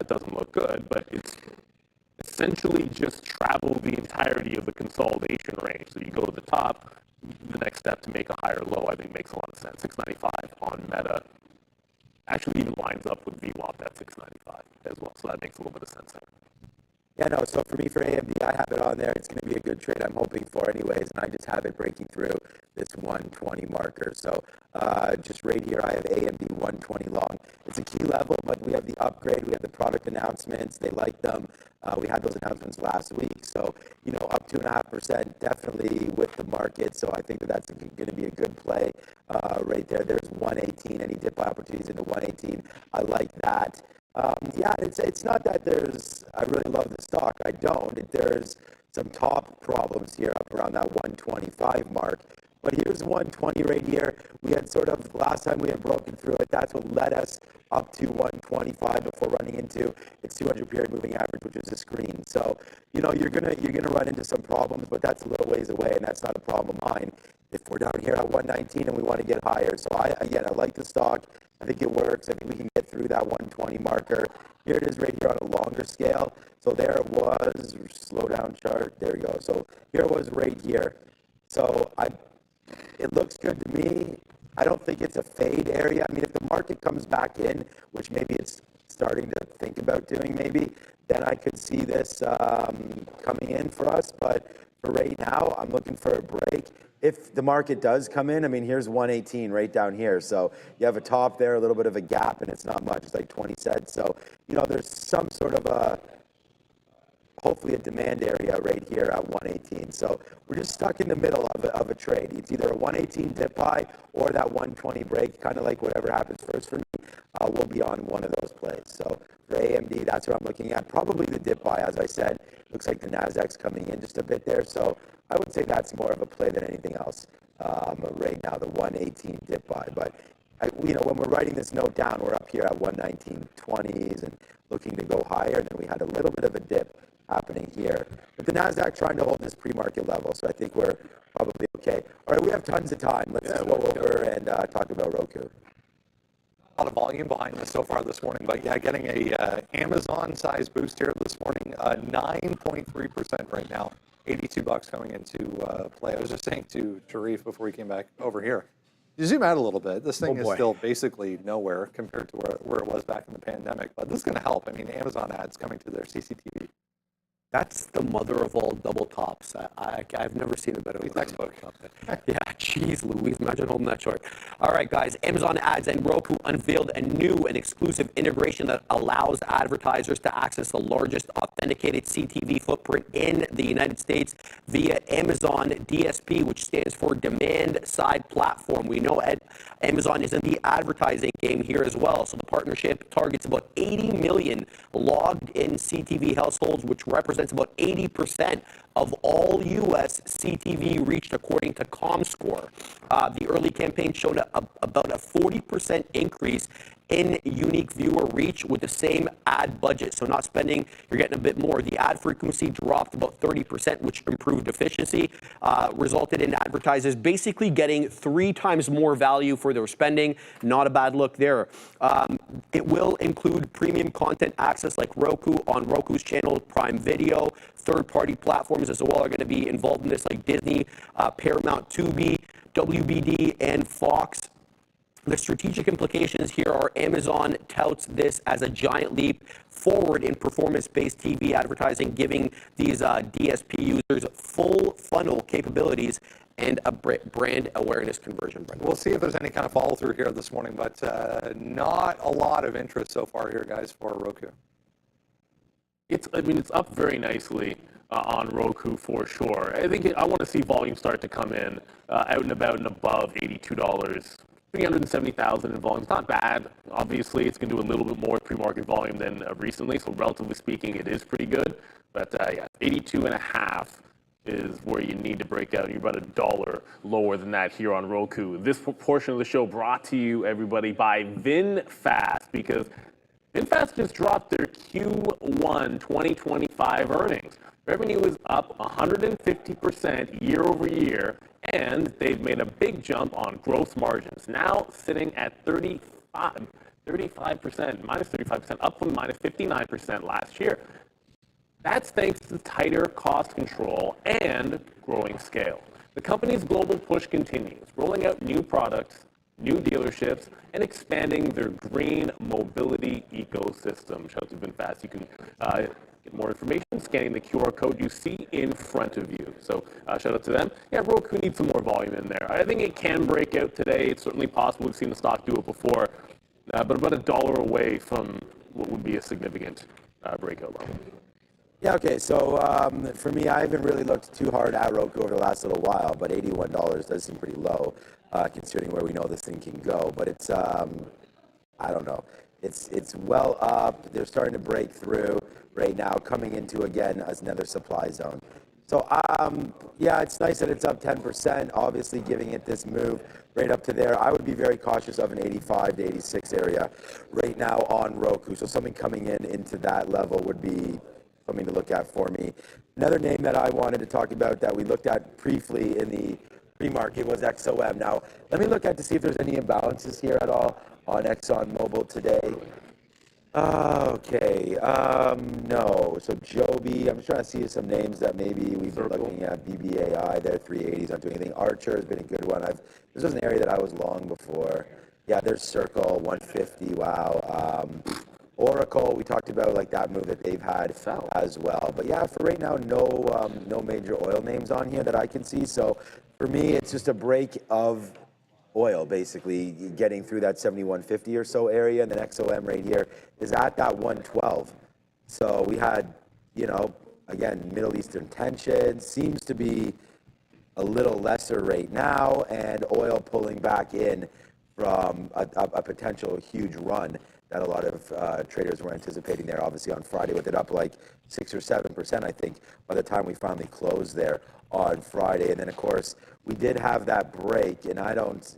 doesn't look good, but it's essentially just travel the entirety of the consolidation range. So you go to the top, the next step to make a higher low, I think makes a lot of sense. 695 on Meta actually even lines up with VWAP at 695 as well. So that makes a little bit of sense there. Yeah, no, so for me, for AMD, I have it on there. It's going to be a good trade I'm hoping for anyways, and I just have it breaking through this 120 marker. So just right here, I have AMD 120 long. It's a key level, but we have the upgrade. We have the product announcements. They like them. We had those announcements last week. So, up 2.5% definitely with the market. So I think that's going to be a good play right there. There's 118, any dip opportunities into 118. I like that. Yeah, it's not that I really love the stock. I don't. There's some top problems here up around that 125 mark. But here's 120 right here. We had last time we had broken through it. That's what led us up to 125 before running into its 200 period moving average, which is a screen. So, you're gonna run into some problems, but that's a little ways away, and that's not a problem of mine. If we're down here at 119 and we want to get higher. So I like the stock. I think it works. I think we can get through that 120 marker. Here it is right here on a longer scale. So there it was, slow down chart. There we go. So here it was right here. So it looks good to me. I don't think it's a fade area. I mean, if the market comes back in, which maybe it's starting to think about doing maybe, then I could see this coming in for us. But for right now, I'm looking for a break. If the market does come in, I mean, here's 118 right down here. So you have a top there, a little bit of a gap, and it's not much. It's like 20 cents. So, there's some sort of hopefully a demand area right here at 118. So we're just stuck in the middle of a trade. It's either a 118 dip buy or that 120 break, kind of like whatever happens first for me. We'll be on one of those plays. So for AMD, that's what I'm looking at. Probably the dip buy, as I said. Looks like the Nasdaq's coming in just a bit there. So I would say that's more of a play than anything else right now, the 118 dip buy. But when we're writing this note down, we're up here at 119.20s and looking to go higher. And then we had a little bit of a dip happening here. But the Nasdaq trying to hold this pre-market level, so I think we're probably okay. All right, we have tons of time. Let's just go over and talk about Roku. A lot of volume behind this so far this morning, but yeah, getting a Amazon-sized boost here this morning, 9.3% right now, $82 coming into play. I was just saying to Sharif before we came back over here, you zoom out a little bit, this thing is still basically nowhere compared to where it was back in the pandemic, but this is going to help. I mean, Amazon ads coming to their CCTV. That's the mother of all double tops. I've never seen a better textbook. Yeah, geez Louise, imagine holding that chart. All right, guys, Amazon Ads and Roku unveiled a new and exclusive integration that allows advertisers to access the largest authenticated CTV footprint in the United States via Amazon DSP, which stands for Demand Side Platform. We know Amazon is in the advertising game here as well, so the partnership targets about 80 million logged in CTV households, which represents about 80% of all U.S. CTV reached, according to ComScore. The early campaign showed about a 40% increase in unique viewer reach with the same ad budget. So not spending, you're getting a bit more. The ad frequency dropped about 30%, which improved efficiency, resulted in advertisers basically getting 3 times more value for their spending. Not a bad look there. It will include premium content access like Roku on Roku's channel, Prime Video. Third-party platforms as well are going to be involved in this, like Disney, Paramount, Tubi, WBD, and Fox. The strategic implications here are Amazon touts this as a giant leap forward in performance-based TV advertising, giving these DSP users full funnel capabilities and a brand awareness conversion. We'll see if there's any kind of follow through here this morning, but not a lot of interest so far here, guys, for Roku. It's up very nicely on Roku for sure. I want to see volume start to come in out and about and above $82. 370,000 in volume. It's not bad. Obviously, it's going to do a little bit more pre-market volume than recently, so relatively speaking, it is pretty good. But yeah, 82.5 is where you need to break out. You're about $1 lower than that here on Roku. This portion of the show brought to you, everybody, by VinFast, because VinFast just dropped their Q1 2025 earnings. Revenue is up 150% year over year, and they've made a big jump on gross margins, now sitting at 35%, minus 35%, up from minus 59% last year. That's thanks to tighter cost control and growing scale. The company's global push continues, rolling out new products, new dealerships, and expanding their green mobility ecosystem. Shout out to VinFast. You can get more information scanning the QR code you see in front of you. So shout out to them. Yeah, Roku needs some more volume in there. I think it can break out today. It's certainly possible. We've seen the stock do it before, but about $1 away from what would be a significant breakout level. Yeah, okay, so for me, I haven't really looked too hard at Roku over the last little while, but $81 does seem pretty low, considering where we know this thing can go. But it's, I don't know, it's well up. They're starting to break through right now, coming into, again, as another supply zone. So, yeah, it's nice that it's up 10%, obviously giving it this move right up to there. I would be very cautious of an 85 to 86 area right now on Roku. So something coming into that level would be something to look at for me. Another name that I wanted to talk about that we looked at briefly in the pre-market was XOM. Now, let me look at to see if there's any imbalances here at all on ExxonMobil today. Okay, no. So Joby, I'm trying to see some names that maybe we've been looking at. BBAI, they're 380s, not doing anything. Archer has been a good one. This was an area that I was long before. Yeah, there's Circle, 150, wow. Oracle, we talked about like that move that they've had as well. But yeah, for right now, no major oil names on here that I can see. So for me, it's just a break of oil, basically getting through that 71.50 or so area, and the XOM right here is at that 112. So we had, again, Middle Eastern tension seems to be a little lesser right now, and oil pulling back in from a potential huge run that a lot of traders were anticipating there, obviously on Friday, with it up like 6 or 7%, I think, by the time we finally closed there on Friday. And then, of course, we did have that break, and I don't,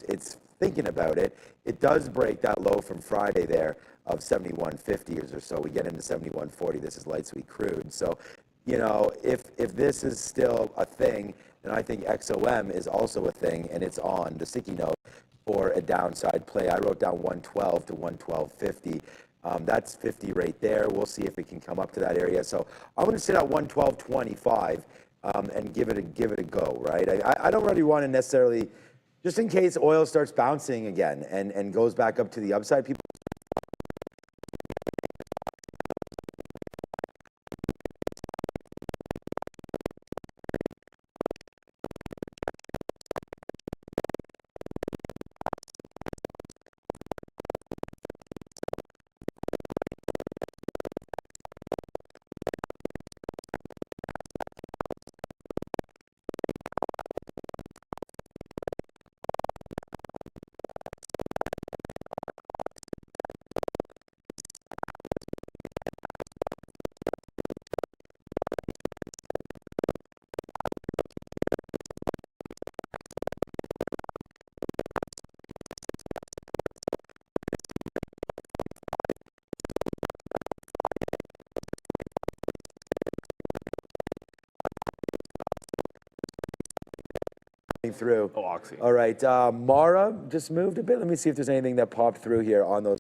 it's thinking about it. It does break that low from Friday there of 71.50 or so. We get into 71.40. This is light sweet crude. So, if this is still a thing, then I think XOM is also a thing, and it's on the sticky note for a downside play. I wrote down 112 to 112.50. That's 50 right there. We'll see if it can come up to that area. So I'm going to sit at 112.25 and give it a go, right? I don't really want to necessarily, just in case oil starts bouncing again and goes back up to the upside, people through. Oh, Oxy. All right, Mara just moved a bit. Let me see if there's anything that popped through here on those.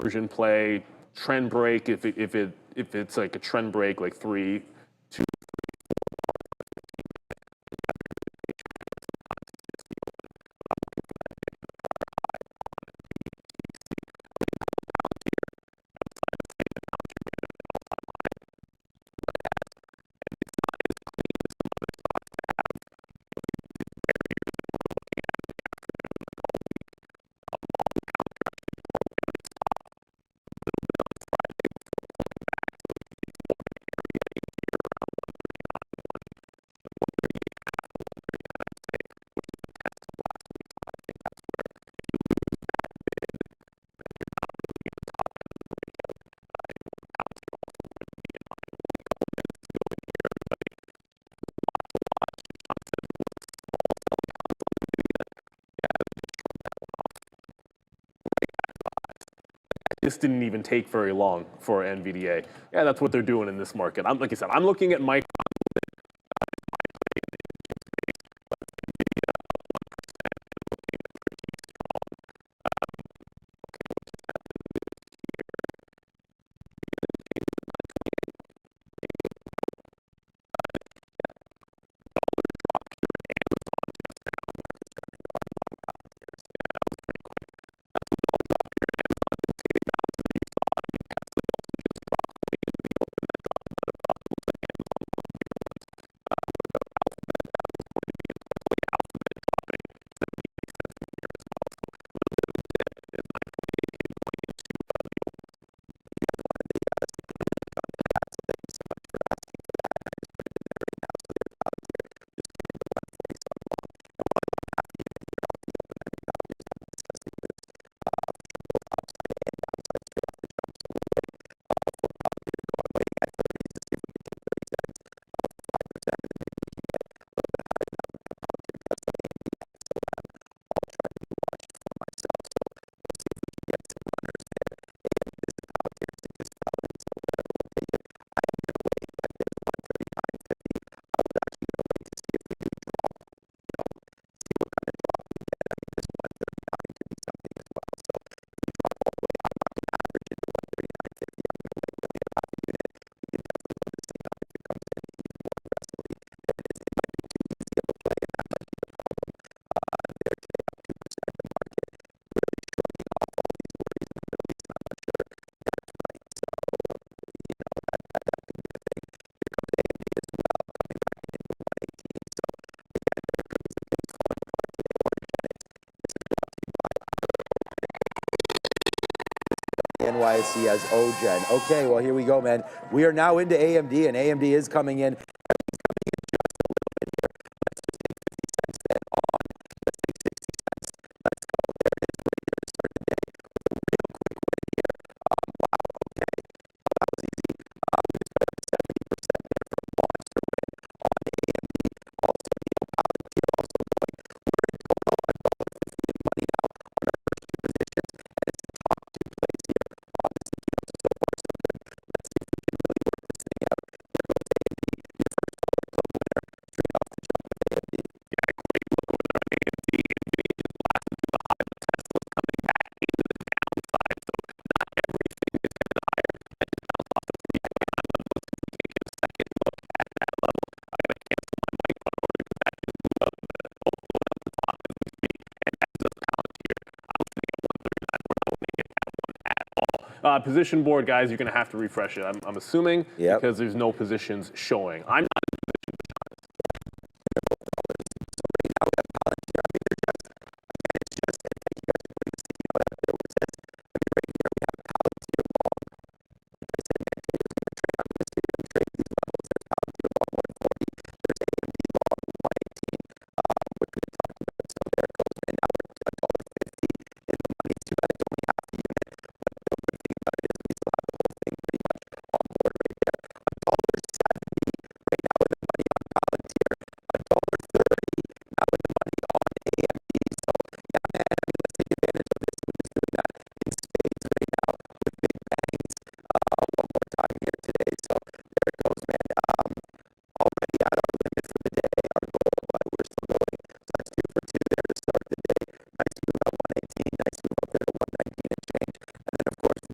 Version play, trend break, if it's like a trend break, like 3, 2. This didn't even take very long for NVDA. Yeah, that's what they're doing in this market. Like I said, I'm looking at my NYSE as OGen. Okay, well, here we go, man. We are now into AMD, and AMD is coming in. Position board, guys, you're going to have to refresh it. I'm assuming because there's no positions showing. I'm not in position to be honest.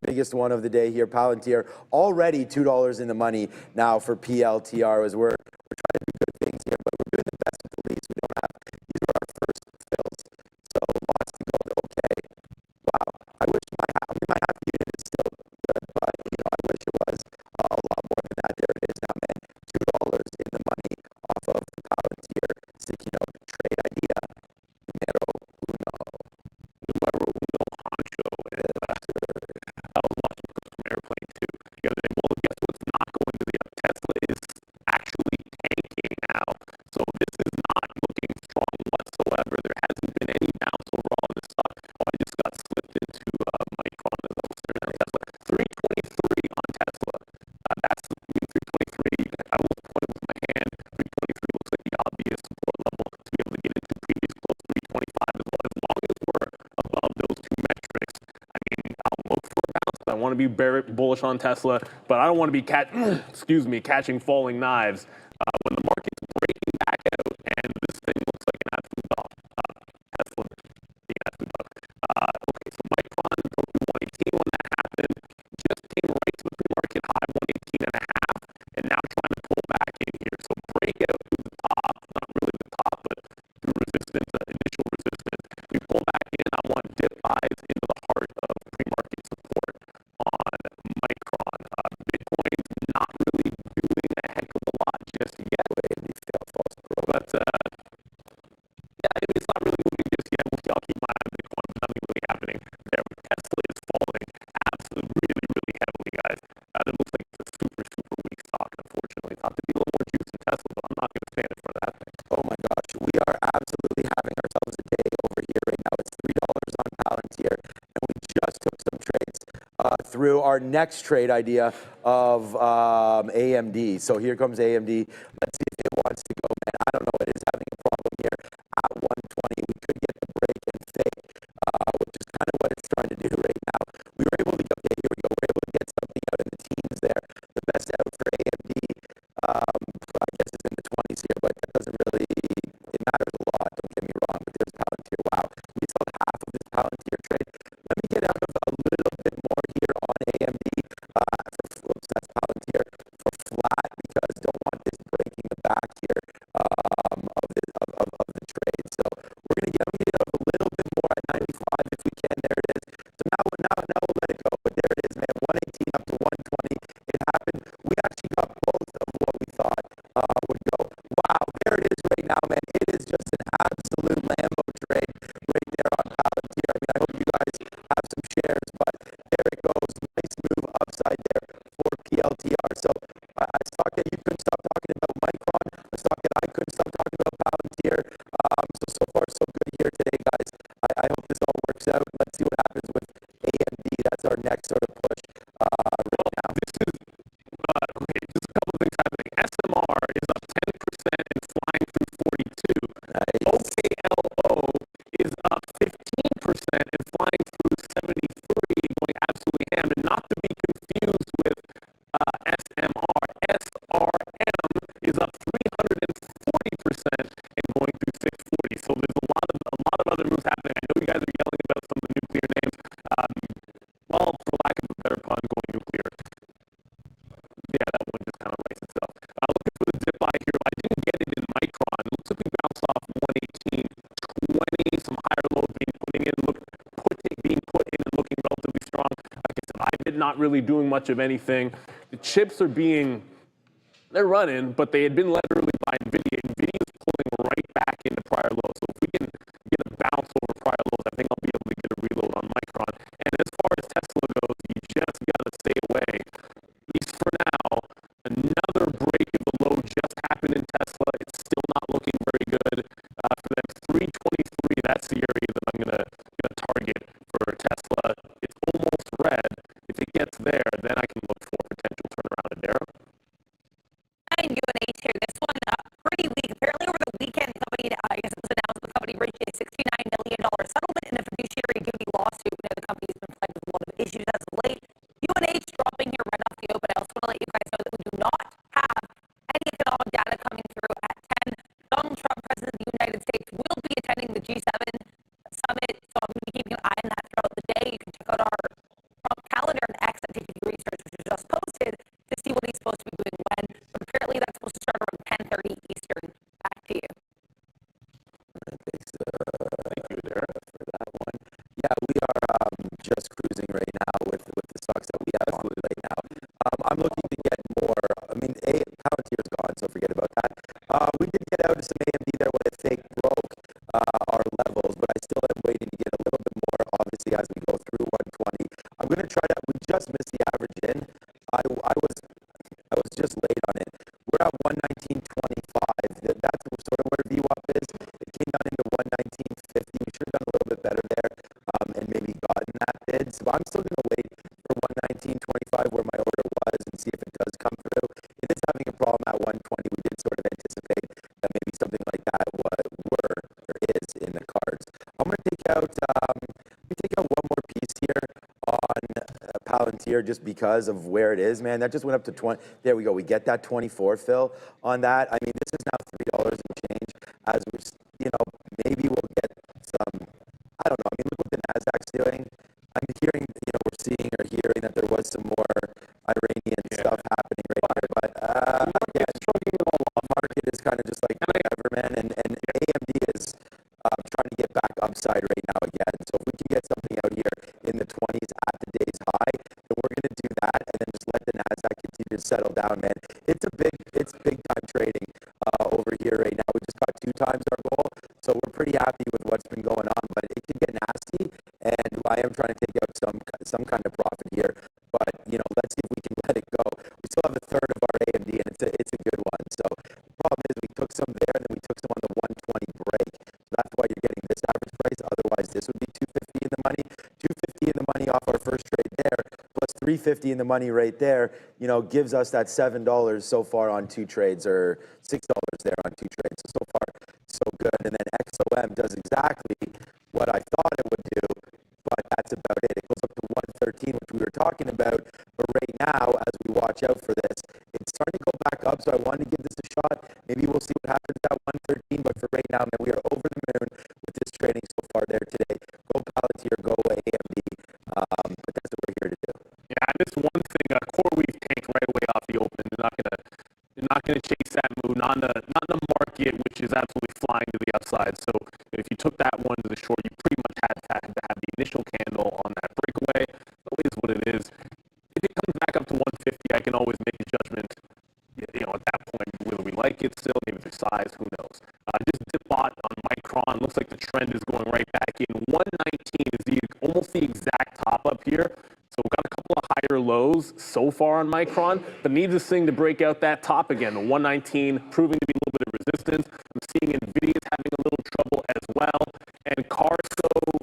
Biggest one of the day here, Palantir, already $2 in the money now for PLTR as we're trying to do good things here, but we're doing the best with the leads. We don't have, these are our first fills, so lots to go. Okay, wow, I wish my half unit is still good, but you know, I wish it was a lot more than that. There it is now, man, $2 in the money off of the Palantir sticky note trade idea. Numero uno honcho investor. I was watching from Airplane 2 the other day. Well, guess what's not going to the up? Tesla is actually tanking now. So this is not looking strong whatsoever. There hasn't been any bounce overall in the stock. Oh, I just got slipped into Micron as I was staring at Tesla. 323 on Tesla. That's 323. I will point with my hand. 323 looks like the obvious support level to be able to get into previous close 325 as well. As long as we're above those two metrics, I mean, I'll look for a bounce. I want to be bullish on Tesla, but I don't want to be catching falling knives when the market's breaking back out and this thing looks like an absolute dog. Tesla being an absolute dog. Okay, so Micron broke through 118 when that happened. Just came right to the pre-market high, 118 and a half, and now trying to pull back in here. So breakout through the top, not really the top, but through resistance, initial resistance. We pull back in. I want dip buys into the heart of pre-market support on Micron. Bitcoin's not really doing a heck of a lot just yet. But yeah, it's not really moving just yet. I'll keep my eye on Bitcoin, but nothing really happening there. Tesla is falling absolutely really heavily, guys. That looks like it's a super weak stock, unfortunately. Thought there'd be a little more juice in Tesla, but I'm not going to stand in front of that thing. Oh my gosh, we are absolutely having ourselves a day over here right now. It's $3 on Palantir, and we just took some trades through our next trade idea of AMD. So here comes AMD. Let's see if it wants to go, man. I don't know. It is having a problem here at 120. We could get the break and fake, which is kind of what it's trying to do right now. We were able to go, okay, here we go. We're able to get something out in the teens there. The best out for AMD, I guess it's in the 20s here, but that doesn't really, it matters a lot. Don't get me wrong, but there's Palantir. Wow. We saw half of this Palantir trade. Let me get out of a little bit more here on AMD. That's Palantir for flat because don't want this breaking the back. not really doing much of anything. The chips are they're running, but they had been led early by NVIDIA. NVIDIA is pulling right back into prior lows. So if we can get a bounce over prior lows, I think I'll be able to get a reload on Micron. And as far as Tesla goes, you just got to stay away. At least for now, another break of the low just happened in Tesla. It's still not looking very good. For them, 323, that's the area that I'm gonna target for Tesla. It's almost red. If it gets there, then I can look for potential turnaround in there. And UNH here, this one pretty weak. Apparently over the weekend, the company, I guess it was announced the company reached a $69 million settlement in a fiduciary duty lawsuit. Now the company's been plagued with a lot of issues as of late. UNH dropping here right off the open. I also want to let you guys know that we do not have any economic data coming through at 10. Donald Trump, President of the United States, will be attending the G7 summit, so I'm going to be keeping an eye on that throughout the day. You can check out our Trump calendar and X at TTV Research, which is just posted, to see what he's supposed to be doing when. But apparently that's supposed to start around 10:30 Eastern. Back to you. Thanks, thank you, Dara, for that one. Yeah, we are just cruising right now with the stocks that we have on right now. I'm looking to get more. I mean, Palantir's gone, so forget about that. We did get out of some AMD there when it fake broke our levels, but I still am waiting to get a little bit more, obviously, as we go through 120. I'm going to try that. We just missed the average in. I was just late on it. We're at 119.25. That's sort of where VWAP is. It came down into 119.50. We should have done a little bit better there and maybe gotten that bid. So I'm still going to wait for 119.25 where my order was and see if it does come through. It is having a problem at 120. We did sort of anticipate that maybe something like that is in the cards. I'm going to take out one more piece here on Palantir just because of where it is, man. That just went up to 20. There we go. We get that 24 fill on that. I mean, this is now $3 and change. As we're, maybe we'll get some. I don't know. I mean, look what the Nasdaq's doing. I'm hearing, we're seeing or hearing that there was some more Iranian stuff happening right here, but the market is kind of just like whatever, man. And AMD is trying to get back upside right now again. So if we can get something out here in the 20s at the day's high, then we're going to do that, and then just let the Nasdaq continue to settle down, man. It's big time trading over here right now. We just got 2 times our goal, so we're pretty happy with what's been going on. But it can get nasty, and I am trying to take out some kind of profit here. But let's see if we can let it go. We still have a third of our AMD, and it's a good one. So the problem is we took some there, and then we took some on the 120 break. So that's why you're getting this average price. Otherwise, this would be 250 in the money. 250 in the money off our first trade there, plus 350 in the money right there. Gives us that $7 so far on 2 trades, or $6 there on 2 trades. So far, so good. And then XOM does exactly what I thought it would do, but that's about it. It goes up to 113, which we were talking about. But right now, as we watch out for this, it's starting to go back up. So I wanted to give this a shot. Maybe we'll see what happens at 113. But for right now, man, we are over the moon with this trading so far there today. Go Palantir, go AMD. But that's what we're here to do. Yeah, this one thing, CoreWeave tanked right away off the open. They're not gonna chase that move. Not in the market, which is absolutely flying to the upside. So if you took that one to the short, you pretty much had to have the initial candle on that breakaway. So it is what it is. If it comes back up to 150, I can always make a judgment. At that point, whether we like it still, maybe the size, who knows. Just dip bot on Micron. Looks like the trend is going right back in. 119 is almost the exact top up here. So we've got a couple of higher lows so far on Micron, but needs this thing to break out that top again. The 119 proving to be a little bit of resistance. I'm seeing NVIDIA's having a little trouble as well. And Carsao,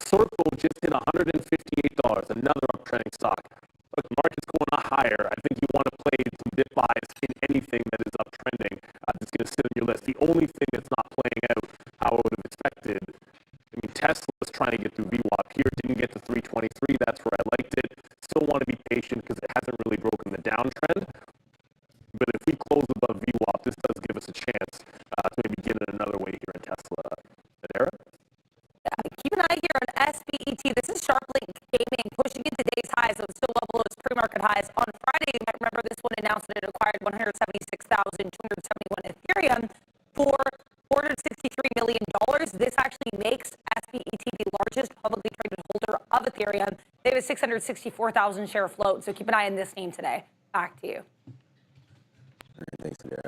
Circle just hit $158, another uptrending stock. Look, the market's going on higher. I think you want to play some dip buys in anything that is uptrending. It's going to sit on your list. The only thing that's not playing out how I would have expected. I mean, Tesla's trying to get through VWAP here, didn't get to 323. That's where I liked it. Still want to be patient because it hasn't really broken the downtrend. But if we close above VWAP, this does give us a chance to maybe get in another way here in Tesla. Era? Keep an eye here on SPET. This is SharpLink Gaming pushing into today's highs, so it's still well below its pre-market highs. On Friday, you might remember this one announced that it acquired 176,271 Ethereum for $463 million. This actually makes SPET the largest publicly traded holder of Ethereum. They have a a 664,000 share float. So keep an eye on this name today. Back to you. Thanks, Sarah.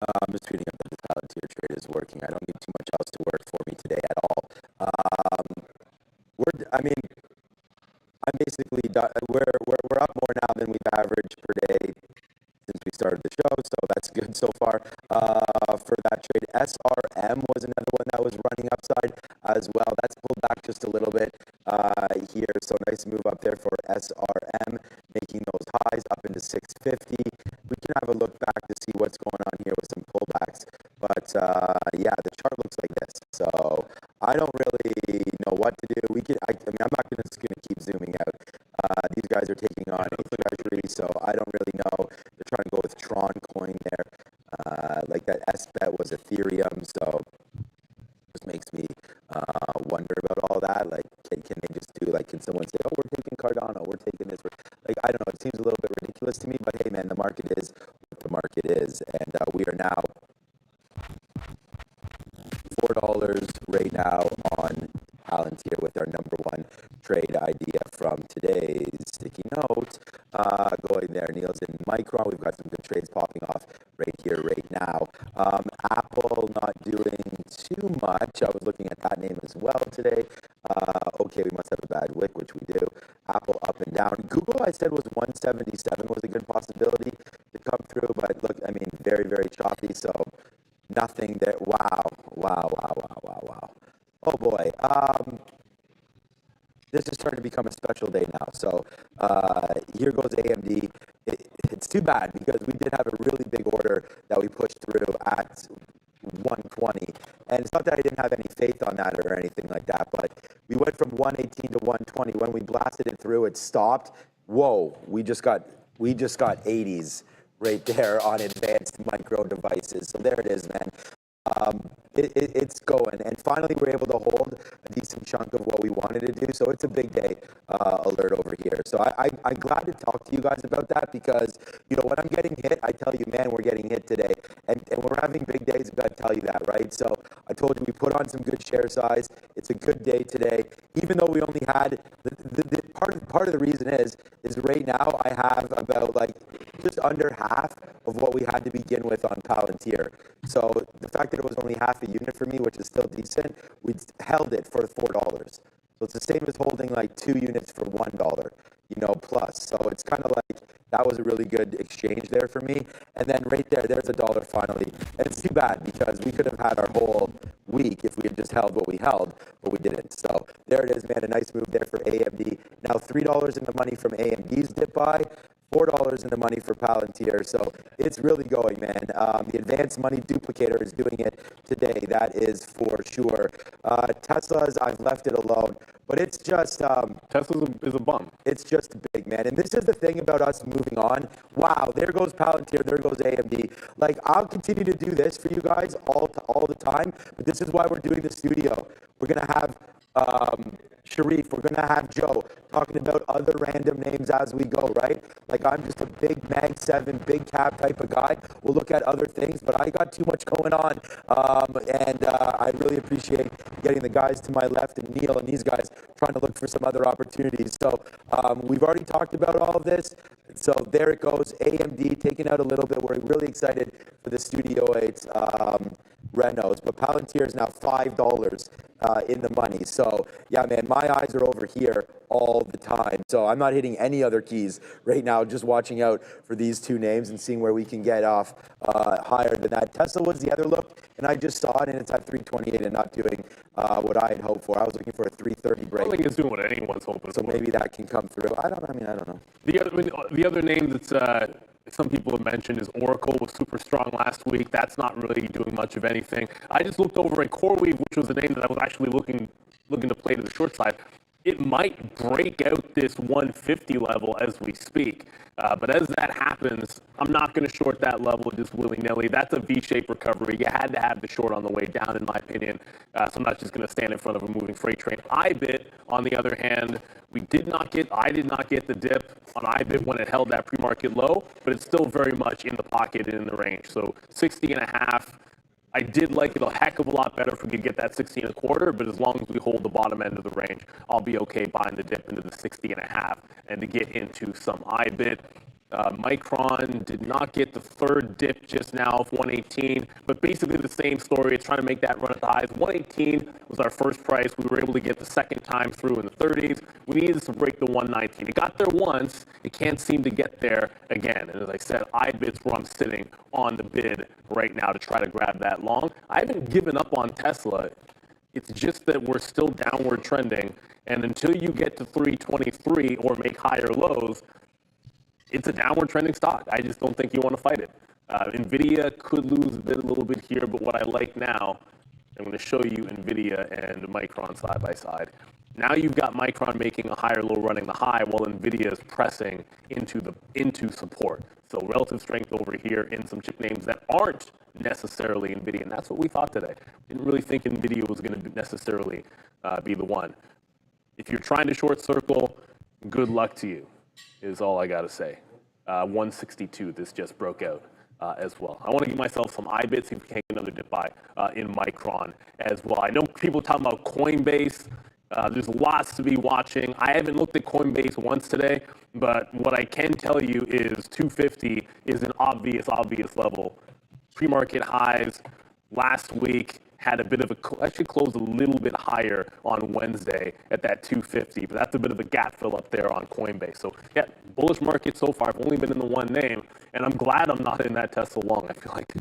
I'm just tweeting up that the Palantir trade is working. I don't need too much else to work for me today at all. I'm basically done. We're up more now than we've averaged per day since we started the show, so that's good so far. For that trade, SRM was another one that was running upside as well. That's pulled back just a little bit here, so nice move up there for SRM, making those highs up into 650. We can have a look back to see what's going on here with some pullbacks, but yeah, the chart looks like this. So I don't really know what to do. I'm not just gonna keep zooming out. These guys are taking on a treasury, so I don't really know. They're trying to go with Tron coin there. Like that SBET was Ethereum, so just makes me wonder about all that. Like, can they just do, like, can someone say, oh, we're taking Cardano, we're taking this? Like, I don't know. It seems a little bit ridiculous to me, but hey, man, the market is what the market is. And we are now $4 right now on Palantir with our number one trade idea from today's sticky note. Going there, Neil's in Micron. We've got some good trades popping off right here, right now. Apple not doing too much. I was looking at that name as well today. Okay, we must have a bad wick, which we do. Apple up and down. Google, I said, was 177 was a good possibility to come through, but look, I mean, very, very choppy. So nothing there. Wow. Oh boy. This is starting to become a special day now. So here goes AMD. It's too bad because we did have a really big order that we pushed through at 120. And it's not that I didn't have any faith on that or anything like that, but we went from 118 to 120. When we blasted it through, it stopped. Whoa, we just got 80s right there on advanced micro devices. So there it is, man. It's going, and finally we're able to hold a decent chunk of what we wanted to do. So it's a big day alert over here. So I'm glad to talk to you guys about that because, you know, when I'm getting hit, I tell you, man, we're getting hit today. And we're having big days, I've got to tell you that, right? So I told you we put on some good share size. It's a good day today, even though we only had the part of the reason is right now I have about like just under half of what we had to begin with on Palantir. So the fact that it was only half a unit for me, which is still decent, we held it for $4. So it's the same as holding like 2 units for $1, you know, plus. So it's kind of like that was a really good exchange there for me. And then right there's $1 finally. And it's too bad because we could have had our whole week if we had just held what we held, but we didn't. So there it is, man. A nice move there for AMD. Now $3 in the money from AMD's dip buy. $4 in the money for Palantir, so it's really going, man. The advanced money duplicator is doing it today, that is for sure. Tesla's, I've left it alone, but it's just... Tesla is a bum. It's just big, man. And this is the thing about us moving on. Wow, there goes Palantir, there goes AMD. Like, I'll continue to do this for you guys all the time, but this is why we're doing the studio. We're going to have... Sharif, we're going to have Joe talking about other random names as we go, right? Like, I'm just a big Mag 7, big cap type of guy. We'll look at other things, but I got too much going on. And I really appreciate getting the guys to my left and Neil and these guys trying to look for some other opportunities. So we've already talked about all of this. So there it goes. AMD taking out a little bit. We're really excited for the Studio 8 Renos, but Palantir is now $5 in the money. So yeah, man, my eyes are over here all the time. So I'm not hitting any other keys right now, just watching out for these two names and seeing where we can get off higher than that. Tesla was the other look, and I just saw it, and it's at 328 and not doing what I had hoped for. I was looking for a 330 break. I think it's doing what anyone's hoping so for. Maybe that can come through. I don't know. The other name that's some people have mentioned is Oracle was super strong last week. That's not really doing much of anything. I just looked over at CoreWeave, which was the name that I was actually looking to play to the short side. It might break out this 150 level as we speak. But as that happens, I'm not going to short that level just willy-nilly. That's a V-shaped recovery. You had to have the short on the way down, in my opinion. So I'm not just going to stand in front of a moving freight train. IBIT, on the other hand, I did not get the dip on IBIT when it held that pre-market low, but it's still very much in the pocket and in the range. So 60.5 I did like it a heck of a lot better if we could get that 16 and a quarter, but as long as we hold the bottom end of the range, I'll be okay buying the dip into the 60 and a half and to get into some iBit. Micron did not get the third dip just now of 118, but basically the same story. It's trying to make that run at the highs. 118 was our first price. We were able to get the second time through in the 30s. We needed to break the 119. It got there once. It can't seem to get there again. And as I said, iBit's where I'm sitting on the bid right now to try to grab that long. I haven't given up on Tesla. It's just that we're still downward trending. And until you get to 323 or make higher lows, it's a downward trending stock. I just don't think you want to fight it. NVIDIA could lose a little bit here, but what I like now, I'm going to show you NVIDIA and Micron side by side. Now you've got Micron making a higher low running the high while NVIDIA is pressing into support. So relative strength over here in some chip names that aren't necessarily NVIDIA, and that's what we thought today. Didn't really think NVIDIA was going to necessarily be the one. If you're trying to short circle, good luck to you, is all I got to say. 162, this just broke out as well. I want to give myself some iBits, see if we can get another dip buy in Micron as well. I know people talking about Coinbase. There's lots to be watching. I haven't looked at Coinbase once today, but what I can tell you is 250 is an obvious level. Pre-market highs last week had a bit of actually closed a little bit higher on Wednesday at that 250, but that's a bit of a gap fill up there on Coinbase. So yeah, bullish market so far. I've only been in the one name, and I'm glad I'm not in that Tesla long. I feel like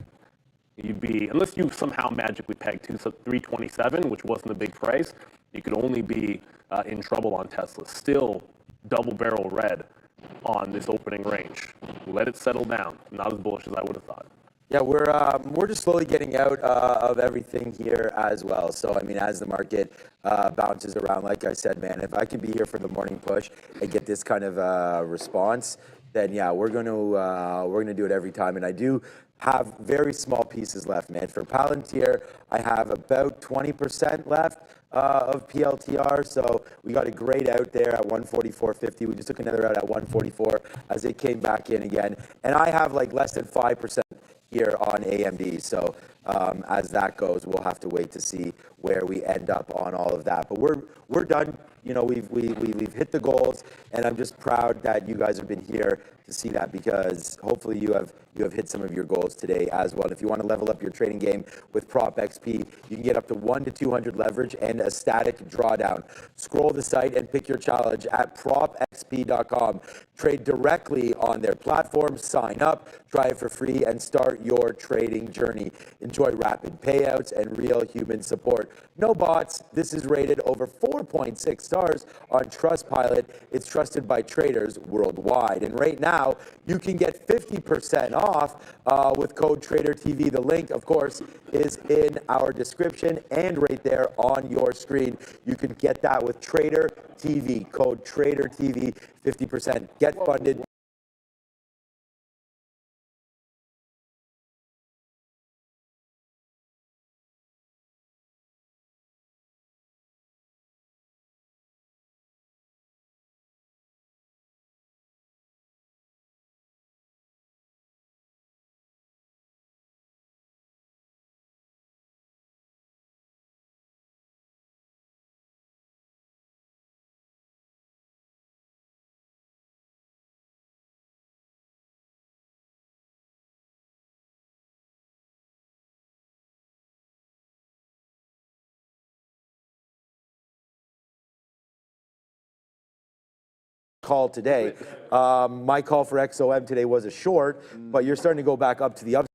you'd be, unless you somehow magically pegged to 327, which wasn't a big price, you could only be in trouble on Tesla. Still double barrel red on this opening range. Let it settle down. Not as bullish as I would have thought. Yeah, we're just slowly getting out of everything here as well. So I mean, as the market bounces around, like I said, man, if I can be here for the morning push and get this kind of response, then yeah, we're gonna do it every time. And I do have very small pieces left, man. For Palantir, I have about 20% left of PLTR. So we got a great out there at 144.50. We just took another out at 144 as it came back in again. And I have like less than 5% here on AMD. So as that goes, we'll have to wait to see where we end up on all of that. But we're done. You know, we've hit the goals, and I'm just proud that you guys have been here to see that, because hopefully you have hit some of your goals today as well. And if you want to level up your trading game with Prop XP, you can get up to 1 to 200 leverage and a static drawdown. Scroll the site and pick your challenge at propxp.com. Trade directly on their platform, sign up, try it for free, and start your trading journey. Enjoy rapid payouts and real human support. No bots. This is rated over 4.6 stars on Trustpilot. It's trusted by traders worldwide. And right now, you can get 50% off with code TRADERTV. The link, of course, is in our description and right there on your screen. You can get that with Trader TV, code TRADERTV, 50%. Get funded. Call today. My call for XOM today was a short, but you're starting to go back up to the upside.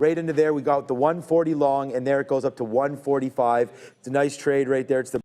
right into there. We got the 140 long, and there it goes up to 145. It's a nice trade right there. It's the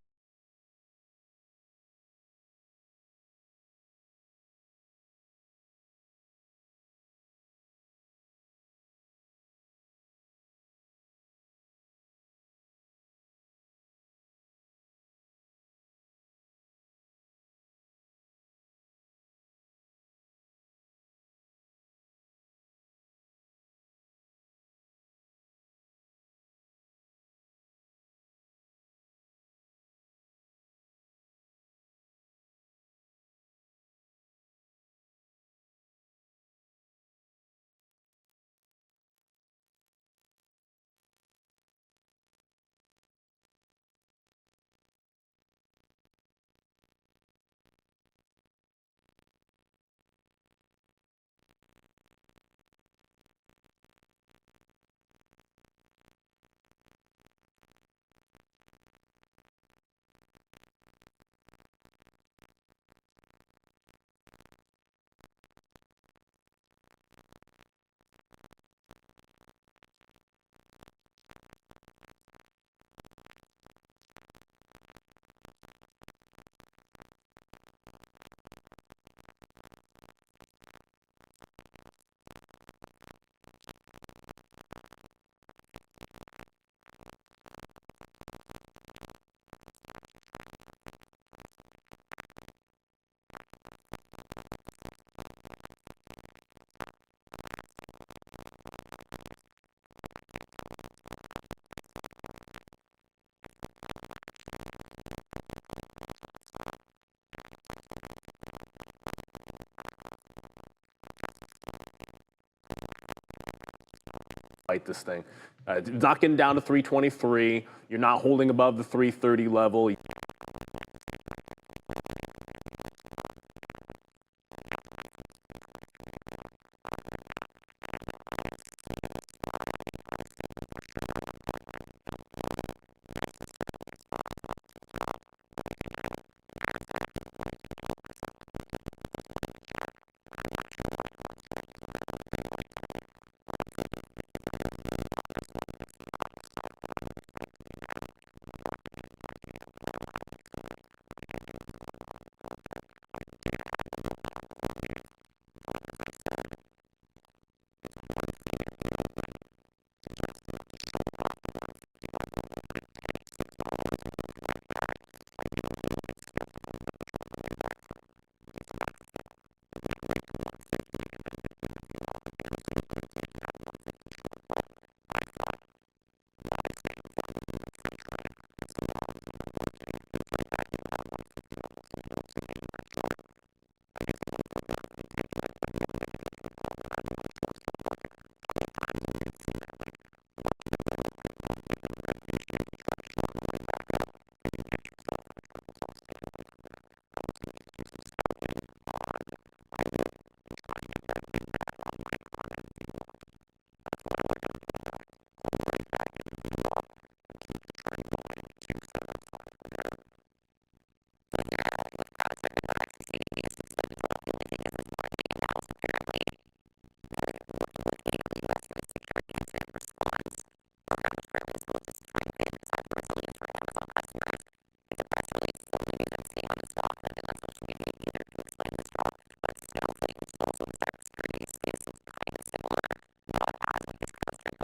fight this thing. Not getting down to 323. You're not holding above the 330 level.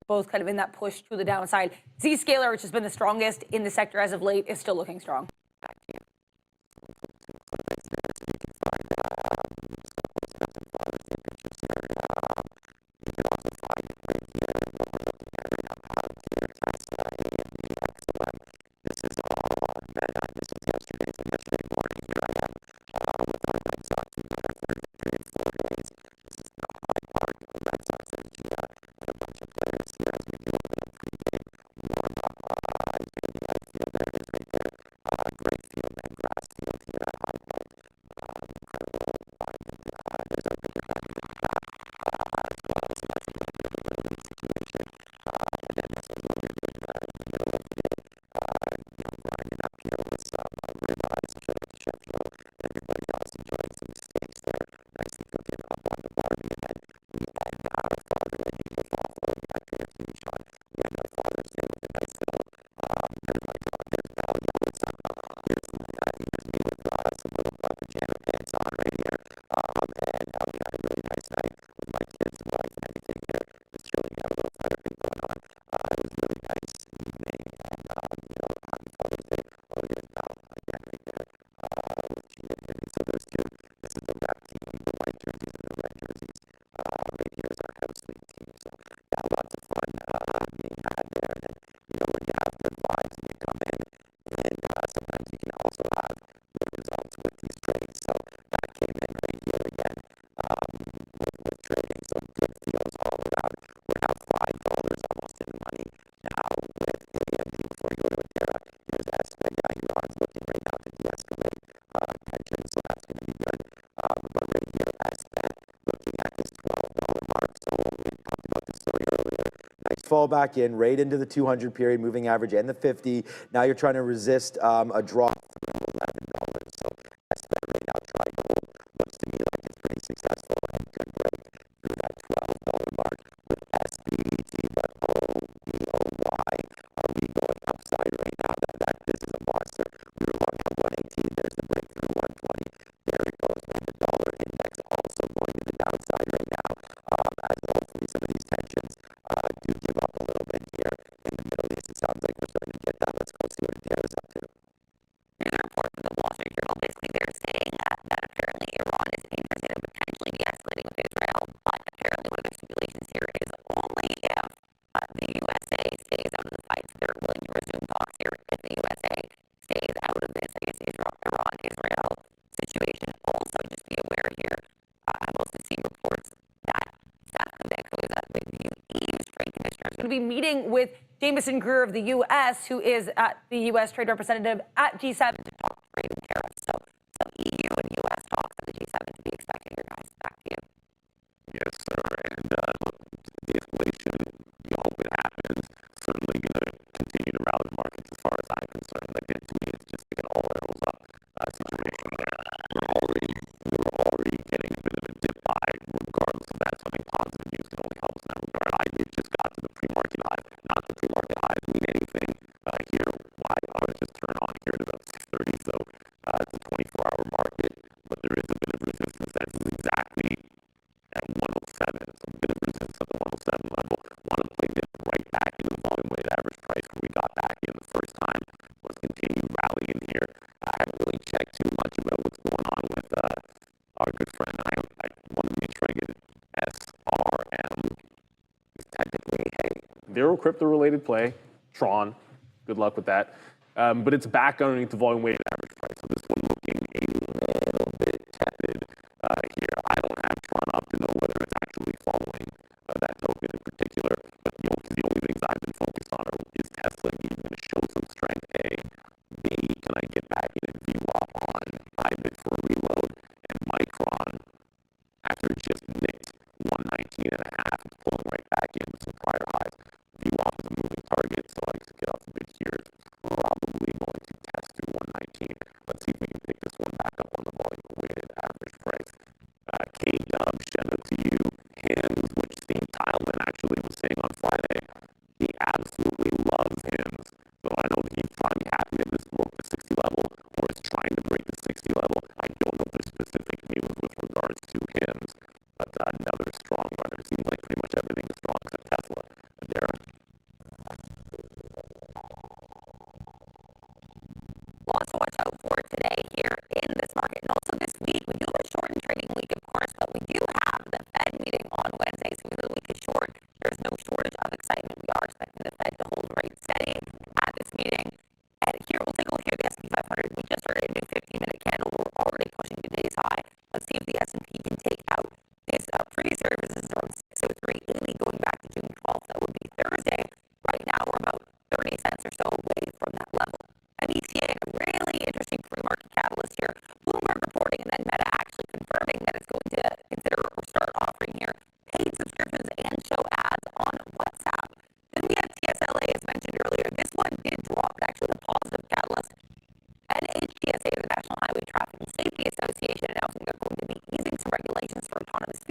Both kind of in that push to the downside. Zscaler, which has been the strongest in the sector as of late, is still looking strong. Iran's looking right now to de-escalate tensions, so that's going to be good. But right here, SPEC looking at this $12 mark. So we talked about this story earlier. Nice fall back in, right into the 200 period moving average and the 50. Now you're trying to resist a drop through $11. So SPEC right now trying to hold. Looks to me like it's pretty successful and could break through that $12 mark with SPCE. But OBOY, are we going upside right now? This is a monster. We were long at 118. There's the breakthrough 120. There it goes, and the dollar index also going to the downside right now. As hopefully some of these tensions do give up a little bit here in the Middle East. It sounds like we're starting to get that. Let's go see what the is up to. Here's a report from the Wall Street Journal. Basically, they're saying that apparently Iran is interested in potentially de-escalating with Israel, but apparently one of their stipulations here is only if the USA stays out of the fight. So they're willing to resume talks here if the USA stays out of this, I guess, Iran-Israel situation. Also, just be aware here, I'm also seeing reports that Stefan, who is the EU's trade commissioner, is going to be meeting with Jameson Greer of the U.S., who is the U.S. trade representative at G7 to talk trade and tariffs. So EU and U.S. talks at the G7 to be expected here, guys. Back to you. Yes, sir. And look, the escalation, you hope it happens. Certainly going to continue to rally the markets as far as I'm concerned. Again, to me, it's just an all levels up situation there. We were already getting a bit of a dip buy, regardless of that. So I think positive news can only help us in that regard. It just got to the pre-market high. Not the pre-market highs mean anything here. Why ours just turn on here at about 6:30. So it's a 24-hour market, but there is a bit of resistance. That's exactly at 107. So a bit of resistance at the 107 level. Want to play this right back into the volume weighted average price where we got back in the first time. Let's continue rallying here. I haven't really checked too much about what's going on with our good friend. I want to make sure I get it. SRM is technically they're a crypto-related play. Tron. Good luck with that. But it's back underneath the volume weighted average price. So this one looking a little bit tepid here. I don't have Tron up to know whether it's actually following that token in particular. But the only things I've been focused on is Tesla even going to show some strength. A, B, can I get back in and view up on private for a reload? And Micron, after it just nicked 119.5, it's pulling right back in with some prior highs. View up is a moving target, so I to get off the bid here. Probably going to test through 119. Let's see if we can pick this one back up on the volume weighted average price. K-Dub, shout out to you. Hymns, which Steve Tileman actually was saying on Friday, he absolutely loves hymns. So I know that he's probably happy that this broke the 60 level or is trying to break the 60 level. I don't know if there's specific news with regards to hymns, but another strong runner. It seems like pretty much everything is strong except Tesla. Darren? Lots to watch out for today here in this market. And also this week, we do have a shortened trading week, of course, but we do have the Fed meeting on Wednesday. So even though the week is short, there's no shortage of excitement. We are expecting the Fed to hold rates steady at this meeting. And here, we'll take a look here at the S&P 500. We just started a new 15-minute candle. We're already pushing today's high. Let's see if the S&P can take out this previous area resistance around 603.80 going back to June 12th. That would be Thursday. Right now, we're about 30 cents or so away from that level. META, a really interesting pre-market catalyst here. Bloomberg reporting and then Meta actually confirming that it's going to consider or start offering here paid subscriptions and show ads on WhatsApp. Then we have TSLA, as mentioned earlier. This one did drop, but actually the positive catalyst. NHTSA, the National Highway Traffic and Safety Association, announcing they're going to be easing some regulations for autonomous